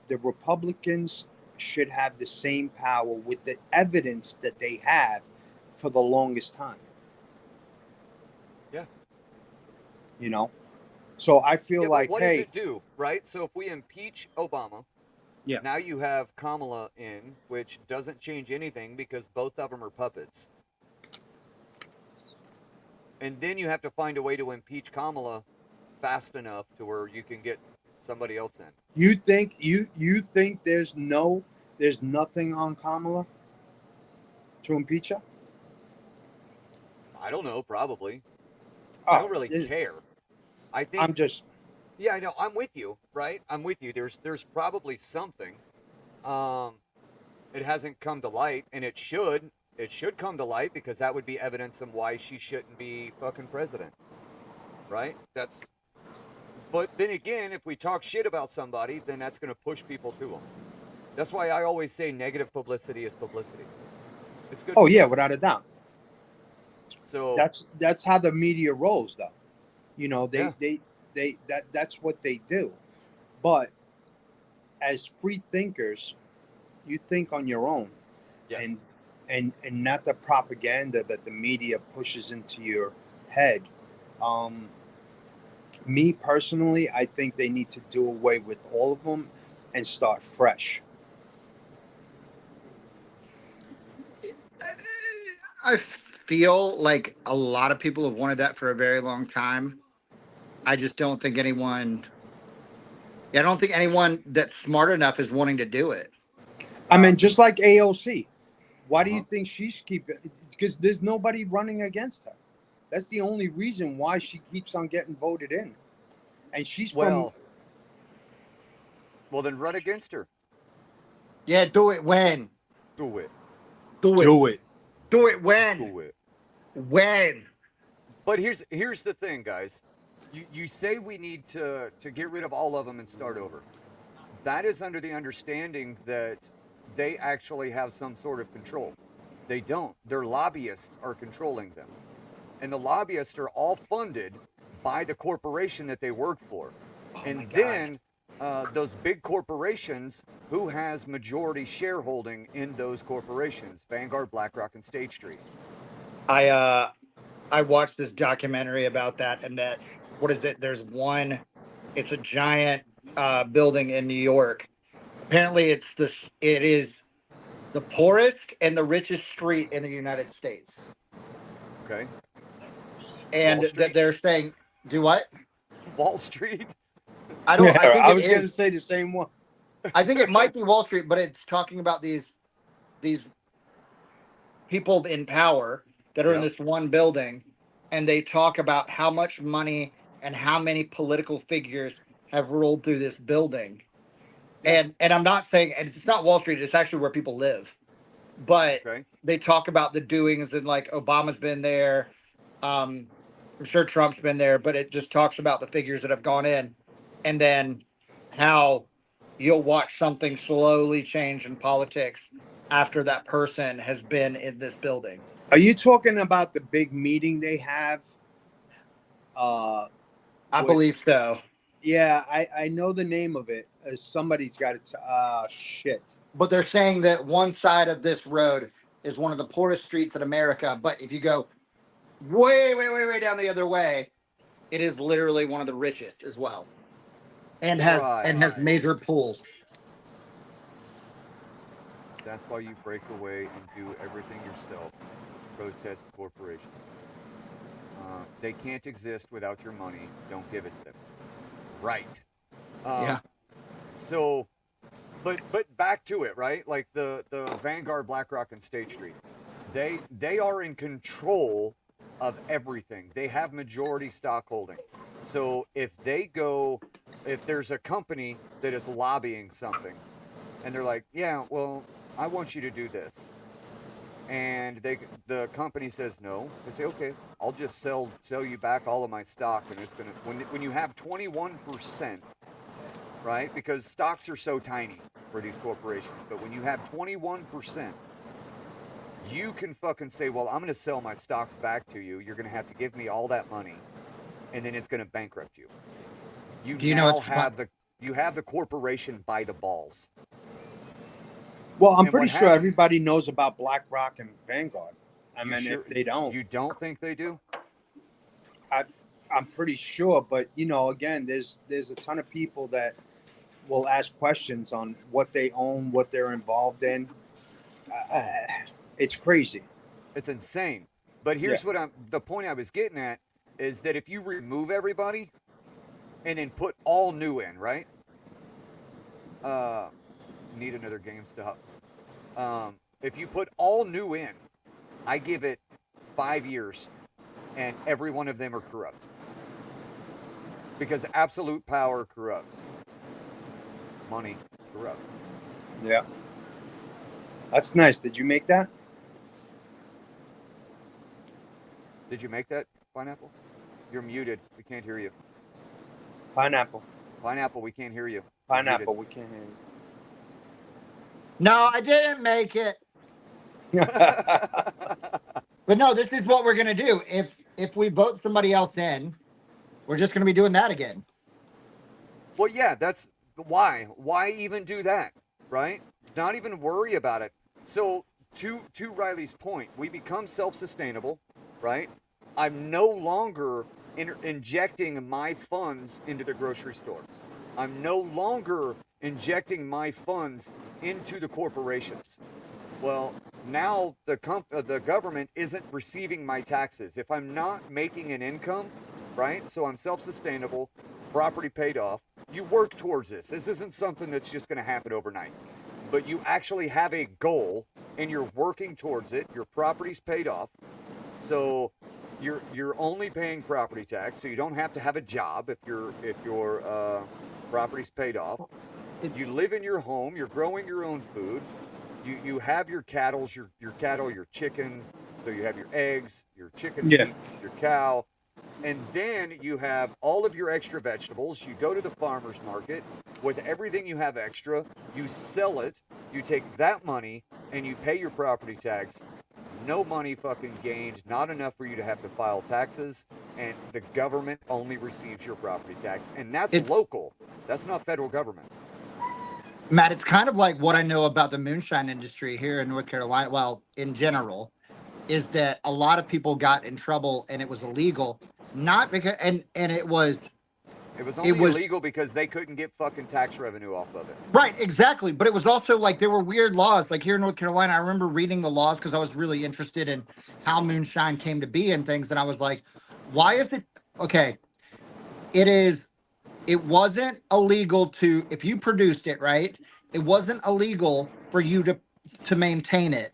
the Republicans should have the same power with the evidence that they have for the longest time. Yeah. So I feel like, what does it do, right? So if we impeach Obama, now you have Kamala in, which doesn't change anything because both of them are puppets. And then you have to find a way to impeach Kamala fast enough to where you can get somebody else in. You think there's nothing on Kamala to impeach her? I don't know, probably. I don't really care. I think I know. I'm with you, right? I'm with you. There's probably something. It hasn't come to light, and it should come to light because that would be evidence of why she shouldn't be fucking president, right? But then again, if we talk shit about somebody, then that's going to push people to them. That's why I always say negative publicity is publicity. It's good. Oh yeah, without a doubt. So that's how the media rolls, though. That's what they do. But as free thinkers, you think on your own, and not the propaganda that the media pushes into your head. Me personally, I think they need to do away with all of them and start fresh. I feel like a lot of people have wanted that for a very long time. I just don't think anyone that's smart enough is wanting to do it. I mean, just like AOC. Why do you think she's keeping? Because there's nobody running against her. That's the only reason why she keeps on getting voted in. And she's well, then run against her. Yeah, do it when. Do it. Do it. Do it. Do it when. Do it. When. But here's the thing, guys. You say we need to get rid of all of them and start over. That is under the understanding that they actually have some sort of control. They don't. Their lobbyists are controlling them. And the lobbyists are all funded by the corporation that they work for. And then those big corporations, who has majority shareholding in those corporations? Vanguard, BlackRock, and State Street. I watched this documentary about that, and that, what is it? There's one, it's a giant building in New York. Apparently it is the poorest and the richest street in the United States. Okay. And they're saying, do what? Wall Street? I don't. I think I it was going to is. say the same one. I think it might be Wall Street, but it's talking about these people in power that are in Yep. this one building, and they talk about how much money and how many political figures have rolled through this building. Yeah. And I'm not saying, and it's not Wall Street, it's actually where people live. But Okay. they talk about the doings, and like Obama's been there. I'm sure Trump's been there, but it just talks about the figures that have gone in, and then how you'll watch something slowly change in politics after that person has been in this building. Are you talking about the big meeting they have? I What- believe so. Yeah, I know the name of it. Somebody's got it. Shit. But they're saying that one side of this road is one of the poorest streets in America. But if you go way down the other way, it is literally one of the richest as well, and has major pools. That's why you break away and do everything yourself. Protest corporations. They can't exist without your money. Don't give it to them. Right. Yeah. So, but back to it, right? Like the Vanguard, BlackRock, and State Street. They are in control of everything. They have majority stock holding. So if there's a company that is lobbying something, and they're like, yeah, well, I want you to do this, and the company says no, they say, okay, I'll just sell you back all of my stock, and it's gonna when you have 21%, right? Because stocks are so tiny for these corporations, but when you have 21%, you can fucking say, well, I'm gonna sell my stocks back to you. You're gonna have to give me all that money, and then it's gonna bankrupt you. You have the corporation by the balls. Well, I'm And pretty what sure happens- everybody knows about BlackRock and Vanguard. I You mean, sure- if they don't, You don't think they do? I'm pretty sure. But again, there's a ton of people that will ask questions on what they own, what they're involved in. It's crazy. It's insane. But here's the point I was getting at is that if you remove everybody and then put all new in, right? Need another GameStop. If you put all new in, I give it 5 years and every one of them are corrupt. Because absolute power corrupts. Money corrupts. Yeah. That's nice. Did you make that? Did you make that, Pineapple? You're muted. We can't hear you. Pineapple. Pineapple, we can't hear you. Pineapple. We can't hear No, I didn't make it. you. But no, this is what we're gonna do. If we vote somebody else in, we're just gonna be doing that again. Well, yeah, that's why. Why even do that, right? Not even worry about it. So, to Riley's point, we become self-sustainable, right? I'm no longer injecting my funds into the grocery store. I'm no longer injecting my funds into the corporations. Well, now the government isn't receiving my taxes. If I'm not making an income, right? So I'm self-sustainable, property paid off. You work towards this. This isn't something that's just going to happen overnight. But you actually have a goal and you're working towards it. Your property's paid off. So you're only paying property tax, so you don't have to have a job if your property's paid off. You live in your home, you're growing your own food. You have your cattle, your chicken, so you have your eggs, your chicken Yeah. meat, your cow. And then you have all of your extra vegetables. You go to the farmer's market with everything you have extra. You sell it. You take that money and you pay your property tax. No money fucking gained. Not enough for you to have to file taxes. And the government only receives your property tax. And that's local. That's not federal government. Matt, it's kind of like what I know about the moonshine industry here in North Carolina. Well, in general, is that a lot of people got in trouble and it was illegal, not because and it was only illegal because they couldn't get fucking tax revenue off of it. Right, exactly. But it was also like there were weird laws. Like here in North Carolina, I remember reading the laws because I was really interested in how moonshine came to be and things. And I was like, why is it okay? It is it wasn't illegal to, if you produced it, right? It wasn't illegal for you to maintain it.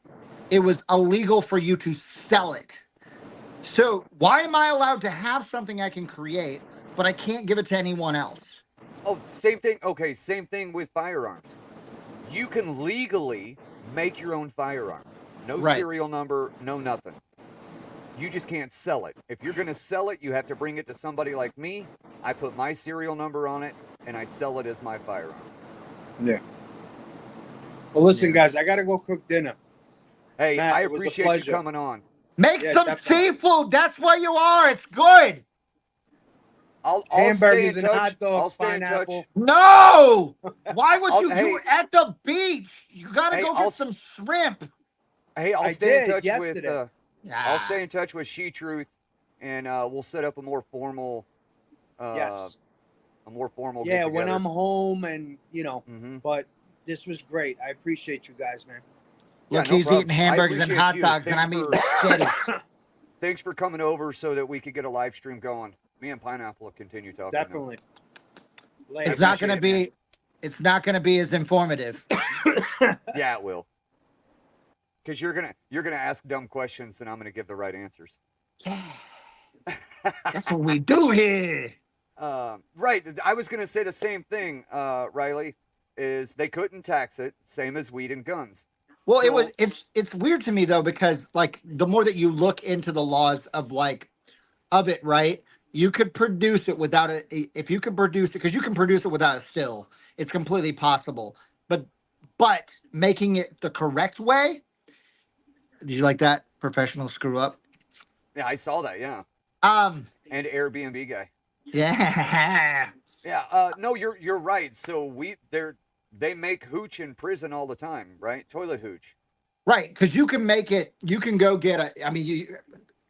It was illegal for you to sell it. So why am I allowed to have something I can create, but I can't give it to anyone else? Oh, same thing. Okay, same thing with firearms. You can legally make your own firearm. No Right. serial number, no nothing. You just can't sell it. If you're going to sell it, you have to bring it to somebody like me. I put my serial number on it, and I sell it as my firearm. Yeah. Well, listen, Yeah. guys, I got to go cook dinner. Hey, Matt, I it was a appreciate pleasure. you coming on. Make Yeah, some definitely. seafood. That's where you are. It's good. I'll stay Hamburgers in and touch. hot dogs, I'll stay in touch. pineapple. No. Why would you Hey. do it at the beach? You got to Hey, go I'll get some shrimp. Hey, I'll I stay in did touch yesterday. with. I'll stay in touch with She Truth, and we'll set up a more formal. Yes. A more formal. Yeah, get when together. I'm home and, Mhm. but this was great. I appreciate you guys, man. Yeah, Look, no he's problem. eating hamburgers and appreciate hot you. dogs, and Thanks I'm eating for- shitty. Thanks for coming over so that we could get a live stream going. Me and Pineapple will continue talking. now. Definitely. Later. It's not going to appreciate it, be. It's not going to be as informative. Yeah, it will. Because you're gonna ask dumb questions, and I'm gonna give the right answers. Yeah, that's what we do here. Right. I was gonna say the same thing, Riley. Is they couldn't tax it, same as weed and guns. Well, So- it's weird to me though, because like the more that you look into the laws of it, right? You could produce it without if you could produce it, because you can produce it without a still. It's completely possible. But making it the correct way. Did you like that professional screw up? Yeah, I saw that. Yeah. And Airbnb guy. yeah. Yeah. No, you're right. So they make hooch in prison all the time, right? Toilet hooch. Right, because you can make it. You can go get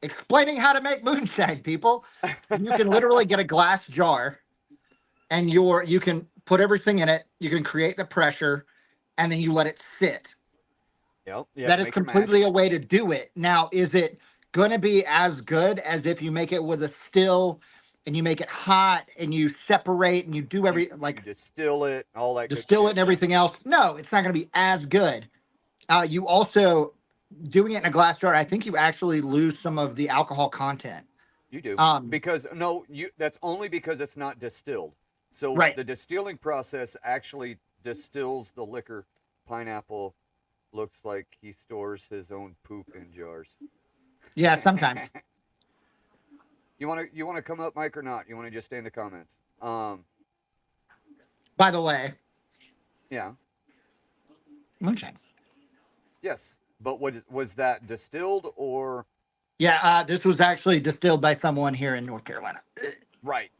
explaining how to make moonshine, people. You can literally get a glass jar, and you can put everything in it. You can create the pressure, and then you let it sit. Yep. That is completely a way to do it. Now, is it going to be as good as if you make it with a still, and you make it hot, and you separate, and you do you distill it, all that. distill it and everything else? No, it's not going to be as good. You also doing it in a glass jar. I think you actually lose some of the alcohol content. You do because that's only because it's not distilled. So right. The distilling process actually distills the liquor. Pineapple looks like he stores his own poop in jars. Yeah, sometimes. You want to come up, Mike, or not? You want to just stay in the comments? By the way. Yeah. Moonshine. Yes, but was that distilled or? Yeah, this was actually distilled by someone here in North Carolina. Right.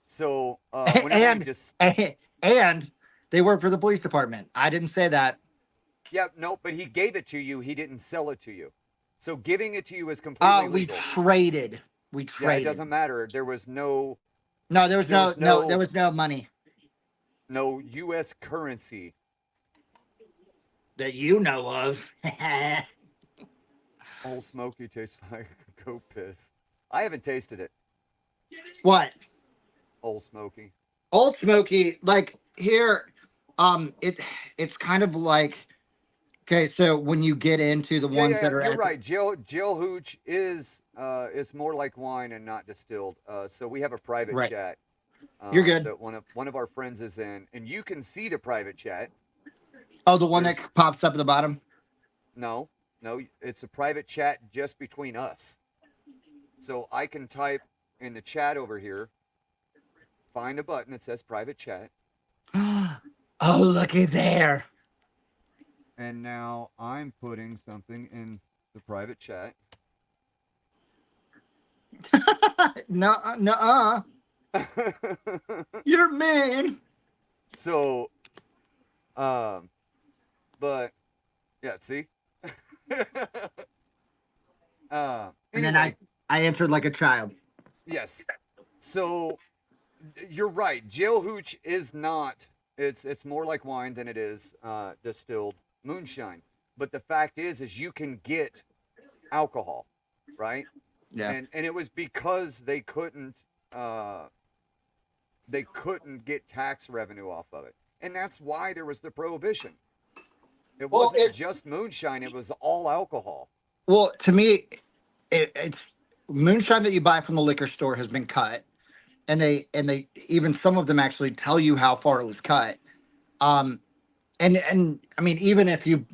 So and they work for the police department. I didn't say that. Yeah, no, but he gave it to you. He didn't sell it to you. So giving it to you is completely legal. Traded. We traded. Yeah, it doesn't matter. There was no. No, there was no money. No U.S. currency. That you know of. Old Smoky tastes like goat piss. I haven't tasted it. What? Old Smoky. Old Smoky, like here, it's kind of like, okay, so when you get into the ones that are, you're right. Jill Hooch is it's more like wine and not distilled. So we have a private chat. You're good. That one of our friends is in, and you can see the private chat. Oh, the one that pops up at the bottom? No, it's a private chat just between us. So I can type in the chat over here, find a button that says private chat. Oh, looky there. And now I'm putting something in the private chat. No. You're mean. So, but yeah, see. And anyway, then I answered like a child. Yes. So you're right. Jail hooch is not. It's more like wine than it is distilled moonshine. But the fact is you can get alcohol, right? Yeah. And it was because they couldn't they couldn't get tax revenue off of it. And that's why there was the prohibition. It Well, wasn't just moonshine, it was all alcohol. Well, to me, it's moonshine that you buy from the liquor store has been cut, and they even some of them actually tell you how far it was cut. Um, and I mean, even if you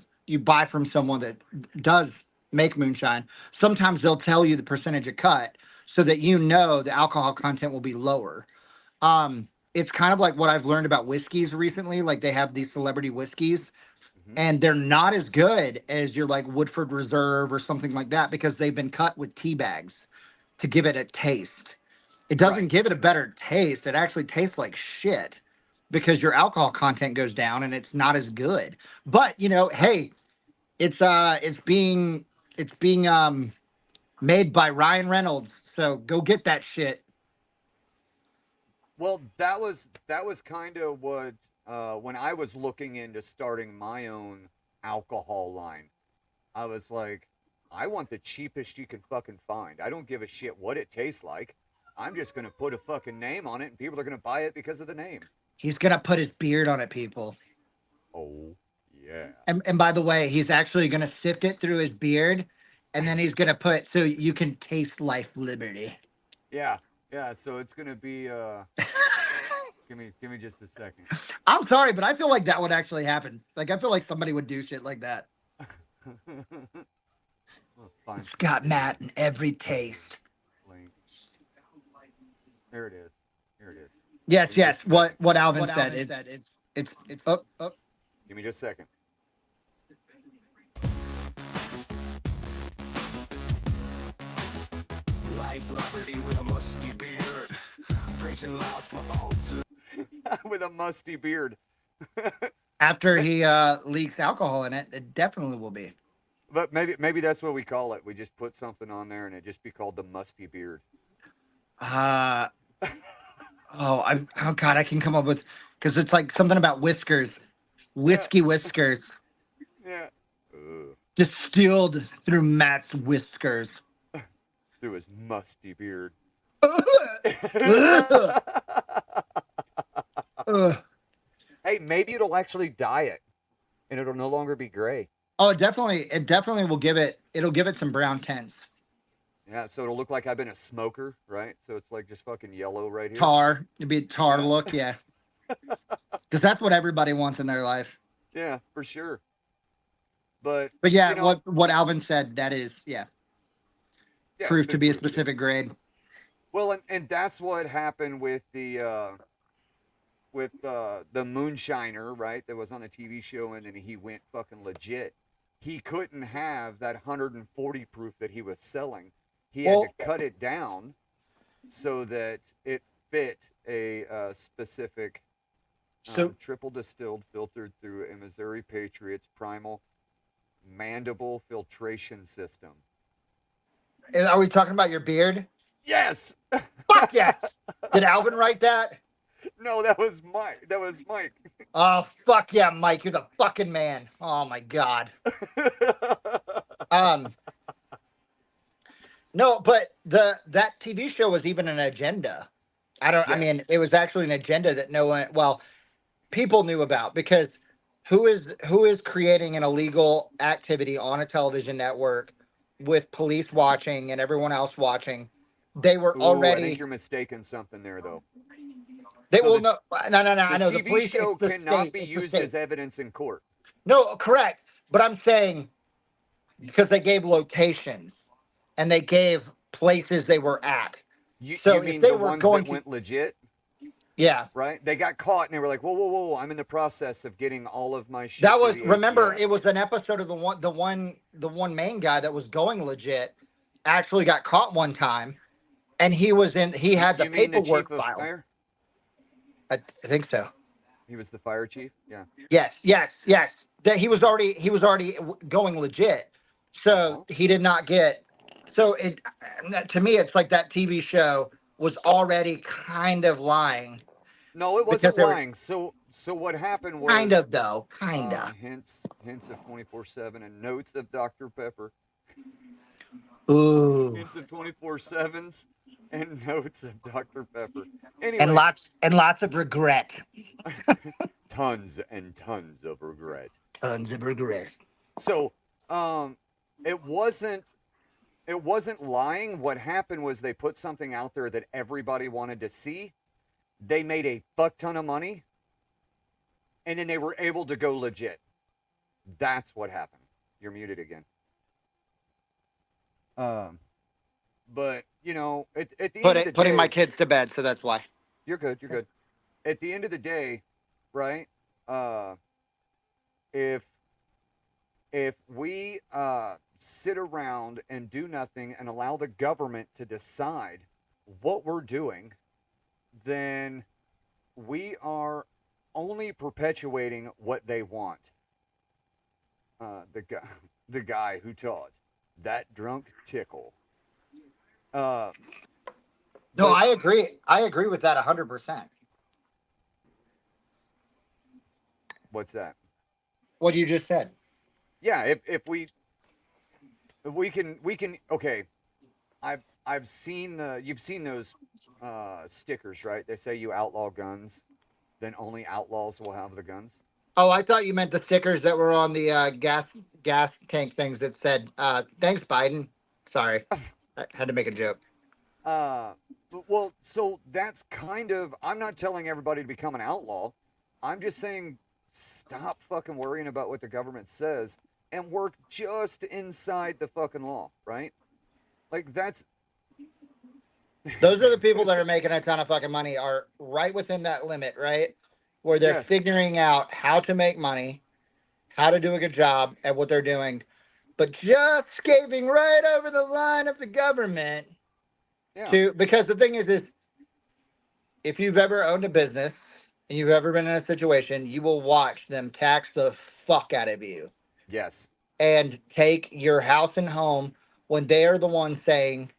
buy from someone that does make moonshine, sometimes they'll tell you the percentage of cut so that you know the alcohol content will be lower. It's kind of like what I've learned about whiskeys recently. Like they have these celebrity whiskeys, and they're not as good as your like Woodford Reserve or something like that because they've been cut with tea bags to give it a taste. It doesn't Right. give it a better taste. It actually tastes like shit because your alcohol content goes down and it's not as good. But you know, hey, it's being made by Ryan Reynolds. So go get that shit. Well, that was kind of what when I was looking into starting my own alcohol line, I was like, I want the cheapest you can fucking find. I don't give a shit what it tastes like. I'm just gonna put a fucking name on it, and people are gonna buy it because of the name. He's gonna put his beard on it, people. Oh yeah. And by the way, he's actually gonna sift it through his beard, and then he's gonna put so you can taste life liberty. Yeah, yeah. So it's gonna be. Give me just a second. I'm sorry, but I feel like that would actually happen. Like I feel like somebody would do shit like that. Well, fine. It's got Matt in every taste. Link. There it is. Here it is. Yes, Give me yes. just a second. What Alvin said. It's up. Give me just a second. Life liberty with a musky beard, preaching loud for all to. With a musty beard. After he leaks alcohol in it, it definitely will be. But maybe that's what we call it. We just put something on there and it just be called the musty beard. Oh God, I can come up with because it's like something about whiskers, whiskey whiskers, Yeah. Ugh. distilled through Matt's whiskers. Through his musty beard. Ugh. Ugh. Hey, maybe it'll actually dye it, and it'll no longer be gray. Oh, it definitely will give it. It'll give it some brown tints. Yeah, so it'll look like I've been a smoker, right? So it's like just fucking yellow right here. Tar. It'd be a tar look, yeah. Because that's what everybody wants in their life. Yeah, for sure. But yeah, you know, what Alvin said, that is, yeah, yeah, proved it's to been be a proved specific grade. Well, and that's what happened with the moonshiner, right? That was on the TV show, and then he went fucking legit. He couldn't have that 140 proof that he was selling. He had to cut it down so that it fit a specific triple distilled, filtered through a Missouri Patriots Primal mandible filtration system. Are we talking about your beard? Yes. Fuck yes. Did Alvin write that? No, that was Mike. Oh, fuck yeah, Mike. You're the fucking man. Oh my God. No, but that TV show was even an agenda. I mean, it was actually an agenda that people knew about because who is creating an illegal activity on a television network with police watching and everyone else watching? They were already. I think you're mistaken something there, though. They So will no. I know the TV police show it's the cannot state, be it's the used state. as evidence in court. No, correct. But I'm saying because they gave locations and they gave places they were at. You So mean if they the were ones going that to- went legit, Yeah. right? They got caught and they were like, whoa, I'm in the process of getting all of my shit. That was to the remember ATF. it was an episode of the one main guy that was going legit actually got caught one time and he had the You mean the paperwork chief of filed. fire? I think so. He was the fire chief. Yeah. Yes. That he was already going legit. So he did not get. So to me, it's like that TV show was already kind of lying. No, it wasn't Because lying. So what happened was Kind of though. Kinda. hints of 24/7 and notes of Dr. Pepper. Ooh. Hints of 24/7s. and notes of Dr. Pepper. And Anyway, lots of regret. tons and tons of regret. Tons of regret. So, it wasn't lying. What happened was they put something out there that everybody wanted to see. They made a fuck ton of money, and then they were able to go legit. That's what happened. You're muted again. But you know, at the end of the Putting day, my kids to bed, so that's why. you're good. You're good. At the end of the day, right? If we sit around and do nothing and allow the government to decide what we're doing, then we are only perpetuating what they want. The guy who taught that drunk tickle. No, But- I agree. I agree with that 100%. What's that? What you just said. Yeah, if we can okay. I've seen you've seen those stickers, right? They say you outlaw guns, then only outlaws will have the guns. Oh, I thought you meant the stickers that were on the gas tank things that said, "Thanks, Biden." Sorry, I had to make a joke. Well, so that's kind of, I'm not telling everybody to become an outlaw. I'm just saying stop fucking worrying about what the government says and work just inside the fucking law, right? Like that's Those are the people that are making a ton of fucking money, are right within that limit, right? Where they're Yes. figuring out how to make money, how to do a good job at what they're doing, but just escaping right over the line of the government. yeah. Because the thing is if you've ever owned a business and you've ever been in a situation, you will watch them tax the fuck out of you Yes. and take your house and home when they are the ones saying,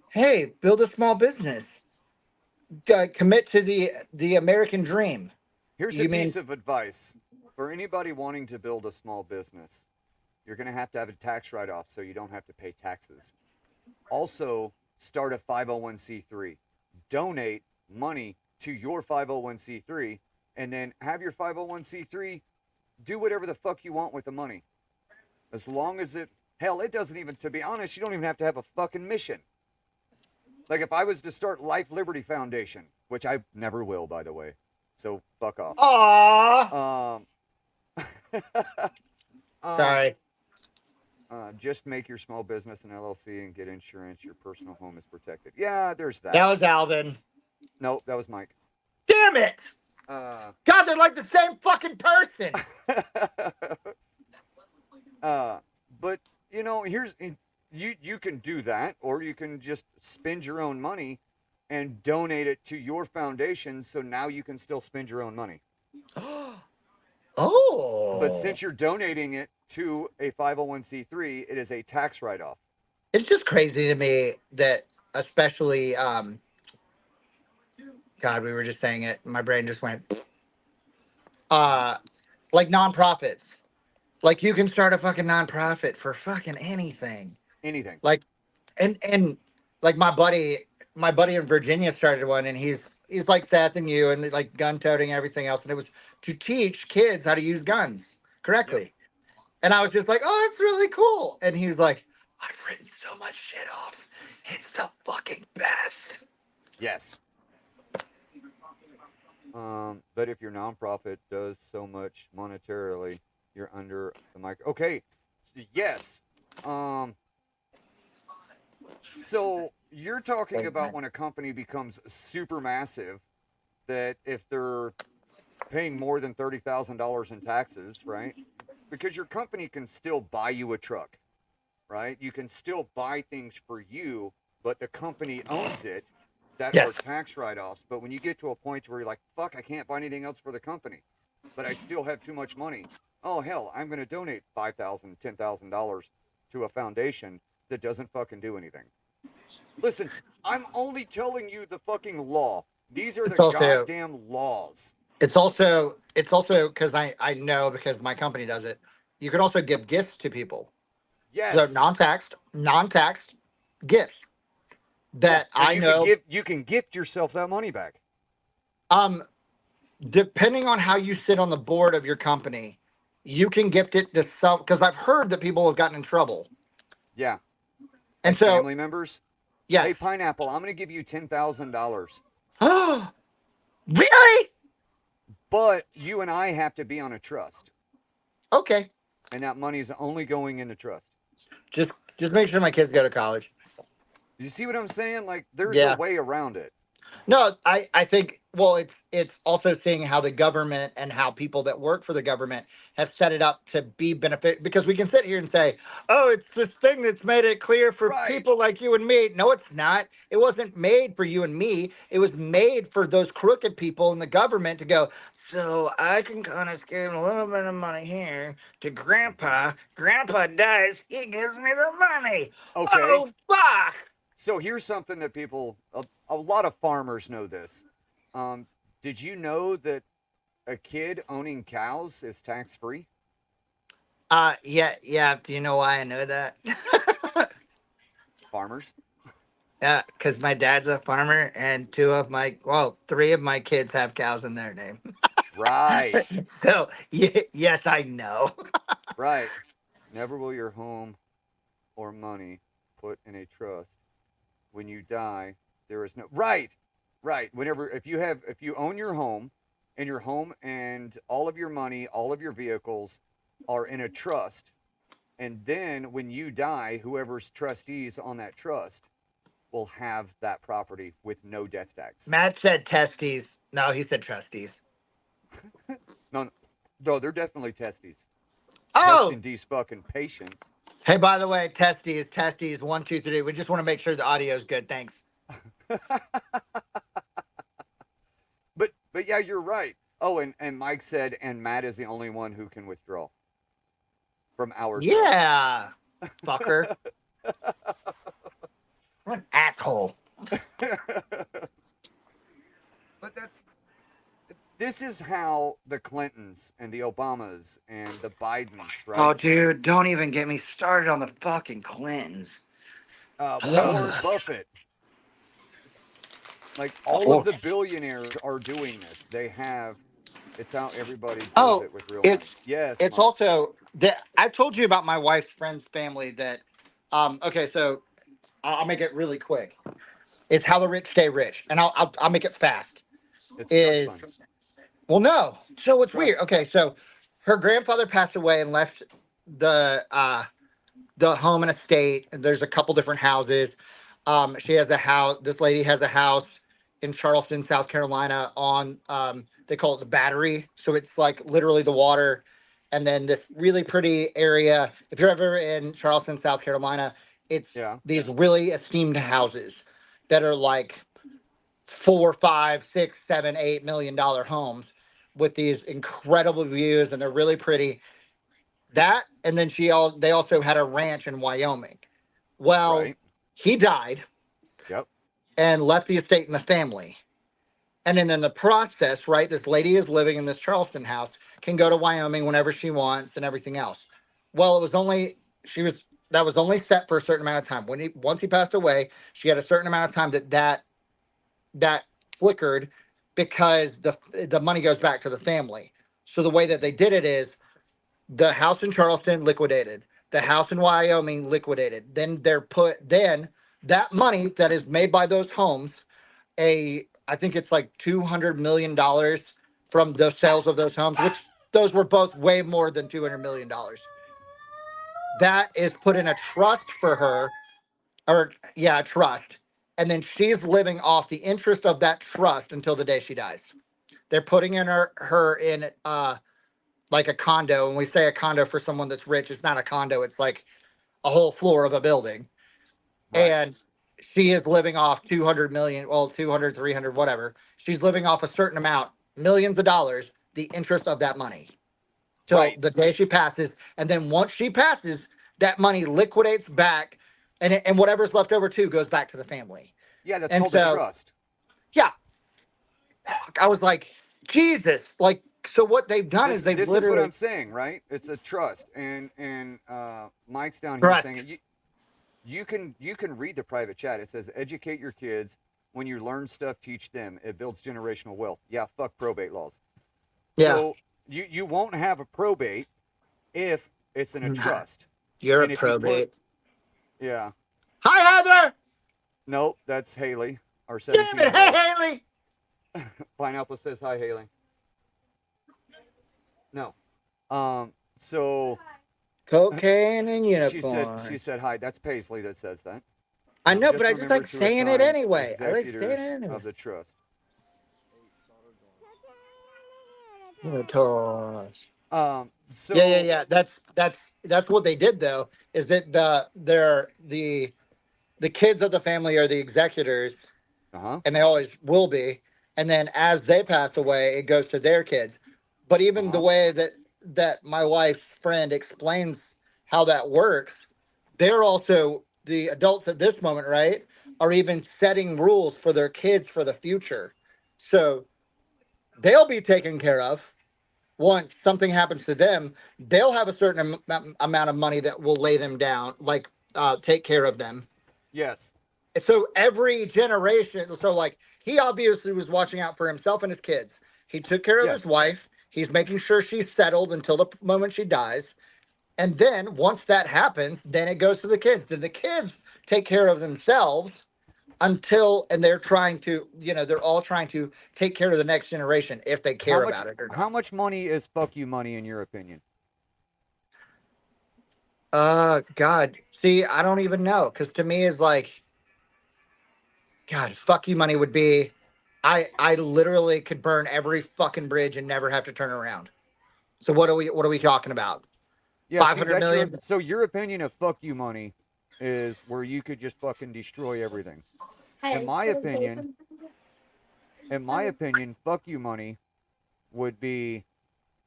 "Hey, build a small business, commit to the American dream." Here's You a mean- piece of advice for anybody wanting to build a small business. You're going to have a tax write-off so you don't have to pay taxes. Also, start a 501c3. Donate money to your 501c3 and then have your 501c3 do whatever the fuck you want with the money. As long as it doesn't even, to be honest, you don't even have to have a fucking mission. Like if I was to start Life Liberty Foundation, which I never will, by the way. So fuck off. Aww. Sorry. Just make your small business an LLC and get insurance. Your personal home is protected. Yeah, there's that. That was Alvin. No, that was Mike. Damn it! God, they're like the same fucking person. But you know, you can do that, or you can just spend your own money and donate it to your foundation. So now you can still spend your own money. Oh. But since you're donating it to a 501c3, it is a tax write-off. It's just crazy to me that, especially, God, we were just saying it. My brain just went, like nonprofits. Like you can start a fucking nonprofit for fucking anything. Anything. Like, and like my buddy in Virginia started one, and he's like Seth and you, and like gun toting and everything else, and it was to teach kids how to use guns correctly. Yep. And I was just like, oh, it's really cool. And he was like, I've written so much shit off. It's the fucking best. Yes. But if your nonprofit does so much monetarily, you're under the mic. Okay. Yes. So you're talking about when a company becomes super massive, that if they're paying more than $30,000 in taxes, right? Because your company can still buy you a truck, right? You can still buy things for you, but the company owns it. That are tax write-offs. But when you get to a point where you're like, fuck, I can't buy anything else for the company, but I still have too much money. Oh, hell, I'm going to donate $5,000, $10,000 to a foundation that doesn't fucking do anything. Listen, I'm only telling you the fucking law. These are the goddamn laws. It's also because I know, because my company does it. You can also give gifts to people. Yes. So non-taxed gifts. that and I know. you can gift yourself that money back. Um, depending on how you sit on the board of your company, you can gift it to some, because I've heard that people have gotten in trouble. Yeah, And like so, family members. Hey, yes. Pineapple, I'm going to give you $10,000, Oh, really? but you and I have to be on a trust, Okay. and that money is only going in the trust. Just make sure my kids go to college. You see what I'm saying? Like, there's a Yeah. way around it. No, I think, well, it's also seeing how the government and how people that work for the government have set it up to be benefit, because we can sit here and say, oh, it's this thing that's made it clear for Right. people like you and me. No, it's not. It wasn't made for you and me. It was made for those crooked people in the government to go, so I can kind of give a little bit of money here to grandpa. Grandpa dies, he gives me the money. Okay. Oh, fuck. So here's something that a lot of farmers know this. Did you know that a kid owning cows is tax-free? Yeah. Do you know why I know that? Farmers? Yeah, because my dad's a farmer, and three of my kids have cows in their name. Right. So yes, I know. Right. Never will your home or money put in a trust. When you die, there is no right. Whenever if you own your home, and all of your money, all of your vehicles are in a trust, and then when you die, whoever's trustees on that trust will have that property with no death tax. Matt said testes. No, he said trustees. No, they're definitely testes. Oh, Testing these fucking patients. hey, by the way, testes, 1, 2, 3. We just want to make sure the audio is good. Thanks. But yeah, you're right. Oh, and Mike said, and Matt is the only one who can withdraw from our trust. Yeah, fucker. What an asshole. But this is how the Clintons and the Obamas and the Bidens, right? Oh, dude, don't even get me started on the fucking Clintons. Warren Buffett. Like, all of the billionaires are doing this. They have, it's how everybody does it with real money. Yes. It's Mike. also that I've told you about my wife's friend's family that, okay, so I'll make it really quick. It's how the rich stay rich, and I'll make it fast. It's trust funds. Well, no. So it's Trust. weird. Okay, so her grandfather passed away and left the home and estate. There's a couple different houses. She has a house. This lady has a house in Charleston, South Carolina, on they call it the Battery. So it's like literally the water, and then this really pretty area. If you're ever in Charleston, South Carolina, it's these really esteemed houses that are like $4, $5, $6, $7, $8 million homes with these incredible views, and they're really pretty. That, and then they also had a ranch in Wyoming. Well, he died. Yep. And left the estate in the family. And then in the process, right, this lady is living in this Charleston house, can go to Wyoming whenever she wants and everything else. Well, that was only set for a certain amount of time. Once he passed away, she had a certain amount of time that flickered, because the money goes back to the family. So the way that they did it is the house in Charleston liquidated, the house in Wyoming liquidated. Then that money that is made by those homes, I think it's like $200 million from the sales of those homes, which those were both way more than $200 million. That is put in a trust for her, a trust. And then she's living off the interest of that trust until the day she dies. They're putting in her in like a condo. And we say a condo for someone that's rich, it's not a condo. It's like a whole floor of a building. Right. And she is living off 200 million, 200, 300, whatever. She's living off a certain amount, millions of dollars, the interest of that money till the day she passes. And then once she passes, that money liquidates back, and whatever's left over too goes back to the family. Yeah, that's called a trust. Yeah. I was like, Jesus, like, so what they've done is they've literally. This is what I'm saying, right? It's a trust, and Mike's down here saying you can read the private chat. It says educate your kids. When you learn stuff, teach them. It builds generational wealth. Yeah, fuck probate laws. Yeah. So you won't have a probate if it's in a Nah. trust. You're And a if you put- probate. Yeah. Hi, Heather. Nope, that's Haley, our Damn 17 it. Hey, Haley. Pineapple says hi, Haley. No. So Cocaine and unicorn. she said hi. That's Paisley that says that. I know, but I just remember like to saying it assign anyway. I like saying it executors anyway. of the trust. Unicorns. So Yeah. That's what they did though. Is that the kids of the family are the executors, and they always will be. And then as they pass away, it goes to their kids. But even the way that my wife's friend explains how that works, they're also the adults at this moment, right? Are even setting rules for their kids for the future. So they'll be taken care of. Once something happens to them, they'll have a certain amount of money that will lay them down, like take care of them. Yes. So every generation, so like he obviously was watching out for himself and his kids. He took care of Yes. his wife. He's making sure she's settled until the moment she dies. And then once that happens, then it goes to the kids. Then the kids take care of themselves and they're trying to, they're all trying to take care of the next generation if they care about it or not. How much money is fuck you money in your opinion? God. See, I don't even know. Because to me is like, God, fuck you money would be, I literally could burn every fucking bridge and never have to turn around. So what are we talking about? Yeah, 500 million? So your opinion of fuck you money is where you could just fucking destroy everything. In my opinion, fuck you money would be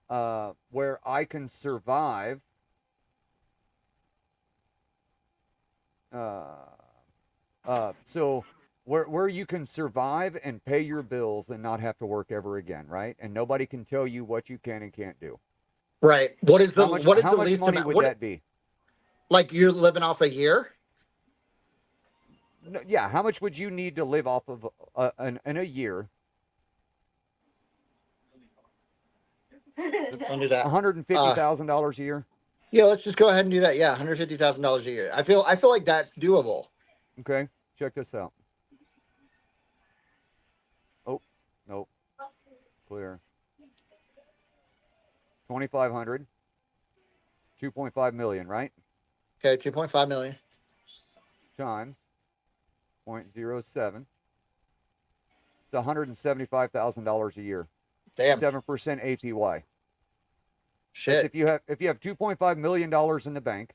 where I can survive so where you can survive and pay your bills and not have to work ever again, right? And nobody can tell you what you can and can't do. Right. What is the how much least money amount? would that be? Like you're living off a year? No, yeah, how much would you need to live off of in a year? Don't do that. $150,000 a year. Yeah, let's just go ahead and do that. Yeah, $150,000 a year. I feel like that's doable. Okay, check this out. Oh, nope. Clear. 2,500. 2.5 million, right? Okay, 2.5 million. Times 0.07. It's $175,000 a year. Damn. 7% APY. Shit. That's if you have $2.5 million in the bank,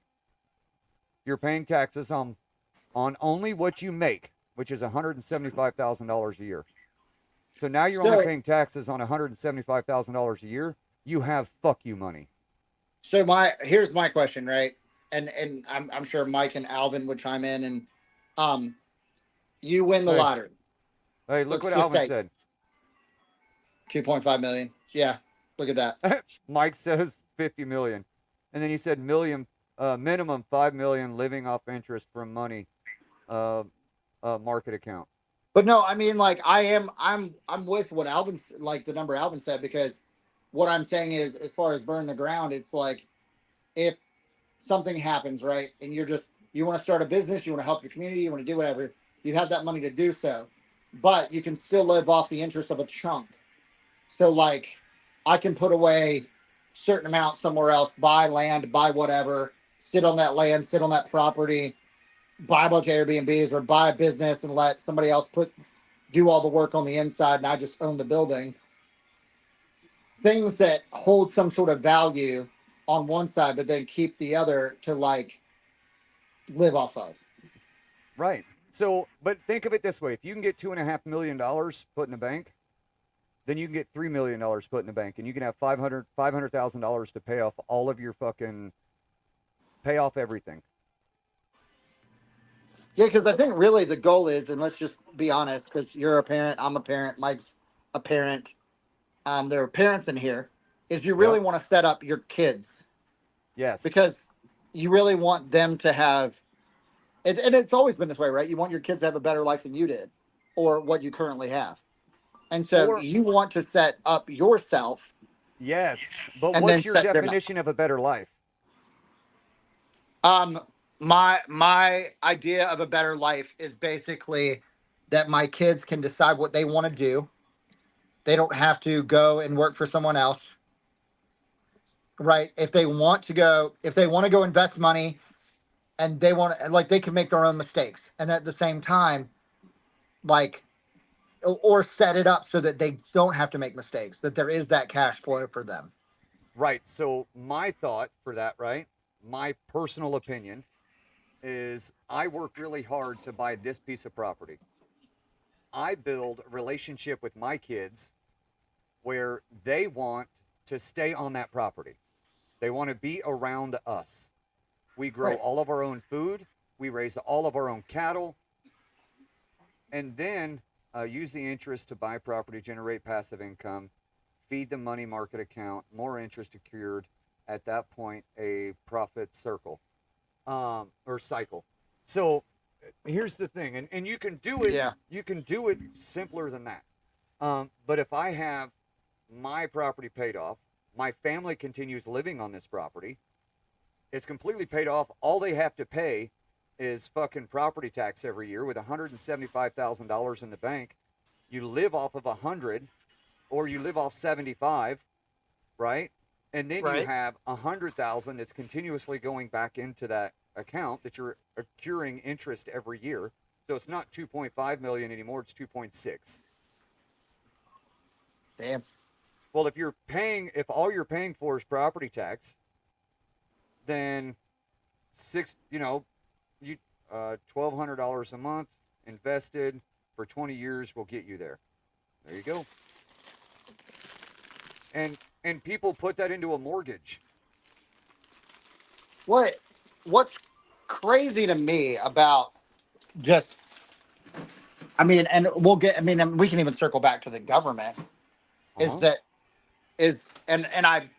you're paying taxes on only what you make, which is $175,000 a year. So now you're only paying taxes on $175,000 a year. You have fuck you money. So here's my question, right? And I'm sure Mike and Alvin would chime in. And you win the lottery. Hey, look what Alvin said. 2.5 million. Yeah, look at that. Mike says 50 million, and then he said minimum 5 million living off interest from money, market account. But no, I mean, like I'm with what Alvin, like the number Alvin said, because what I'm saying is, as far as burn the ground, it's like if something happens, right, and you want to start a business, you want to help your community, you want to do whatever, you have that money to do so, but you can still live off the interest of a chunk. So like I can put away certain amount somewhere else, buy land, buy whatever, sit on that land, sit on that property, buy a bunch of Airbnbs or buy a business and let somebody else do all the work on the inside and I just own the building. Things that hold some sort of value on one side, but then keep the other to like live off of. Right. So, but think of it this way. If you can get $2.5 million put in the bank, then you can get $3 million put in the bank, and you can have $500,000 to pay off all of your pay off everything. Yeah, because I think really the goal is, and let's just be honest, because you're a parent, I'm a parent, Mike's a parent, there are parents in here, is you really want to set up your kids. Yes. Because you really want them to have And it's always been this way, right? You want your kids to have a better life than you did, or what you currently have, and so Or you want to set up yourself yes, but and then what's your set them up. definition of a better life? My idea of a better life is basically that my kids can decide what they want to do. They don't have to go and work for someone else, right? If they want to go invest money, and they want to, like, they can make their own mistakes, and at the same time, like, or set it up so that they don't have to make mistakes, that there is that cash flow for them. Right. So my thought for that, right? My personal opinion is I work really hard to buy this piece of property. I build a relationship with my kids where they want to stay on that property. They want to be around us. We grow Right. all of our own food. We raise all of our own cattle. And then use the interest to buy property, generate passive income, feed the money market account, more interest accrued. At that point, a profit circle or cycle. So here's the thing, and you can do it. Yeah. You can do it simpler than that. But if I have my property paid off, my family continues living on this property, it's completely paid off. All they have to pay is fucking property tax every year with $175,000 in the bank. You live off of 100, or you live off 75, right? And then you Right. have 100,000 that's continuously going back into that account that you're accruing interest every year. So it's not 2.5 million anymore, it's 2.6. Damn. Well, if all you're paying for is property tax, then $1,200 a month invested for 20 years will get you there. There you go. And people put that into a mortgage. What's crazy to me about just, I mean, and we can even circle back to the government, is Uh-huh. and I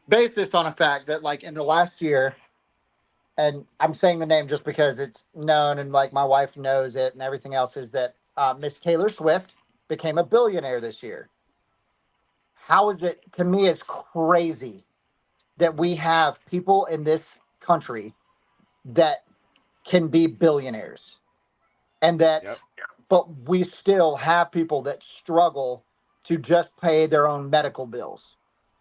base this on a fact that, like, in the last year, and I'm saying the name just because it's known and, like, my wife knows it and everything else, is that Miss Taylor Swift became a billionaire this year. How is it, to me, it's crazy that we have people in this country that can be billionaires, and that, Yep. but we still have people that struggle to just pay their own medical bills,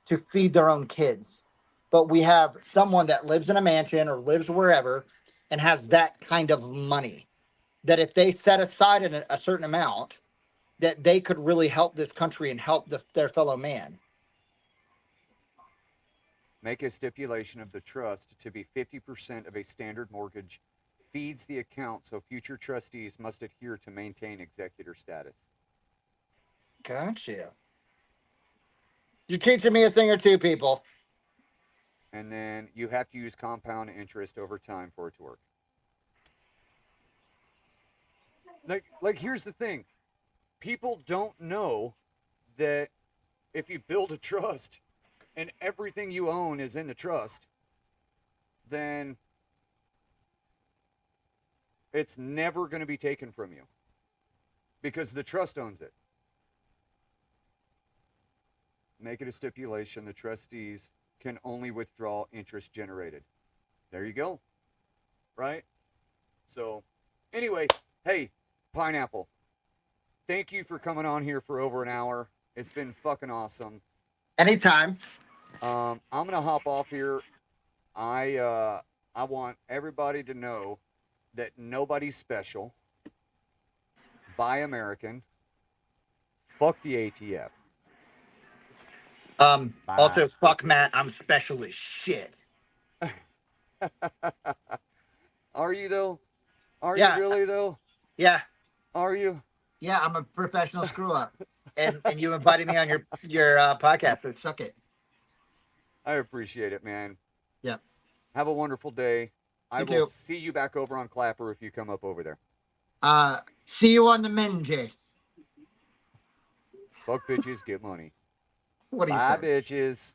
to feed their own kids. But we have someone that lives in a mansion or lives wherever and has that kind of money, that if they set aside a certain amount, that they could really help this country and help their fellow man. Make a stipulation of the trust to be 50% of a standard mortgage, feeds the account, so future trustees must adhere to maintain executor status. Gotcha. You're teaching me a thing or two, people. And then you have to use compound interest over time for it to work. Like here's the thing. People don't know that if you build a trust and everything you own is in the trust, then it's never going to be taken from you because the trust owns it. Make it a stipulation the trustees can only withdraw interest generated. There you go. Right? So, anyway, hey, Pineapple, thank you for coming on here for over an hour. It's been fucking awesome. Anytime. I'm gonna hop off here. I want everybody to know that nobody's special. Buy American. Fuck the ATF. Also, fuck bitches. Matt. I'm special as shit. Are you though? Are Yeah. you really though? Yeah. Are you? Yeah, I'm a professional screw up. And you invited me on your podcast, so suck it. I appreciate it, man. Yep. Have a wonderful day. I You will too. see you back over on Clapper if you come up over there. See you on the Minjay. Fuck bitches, get money. What do you Bye, think? bitches.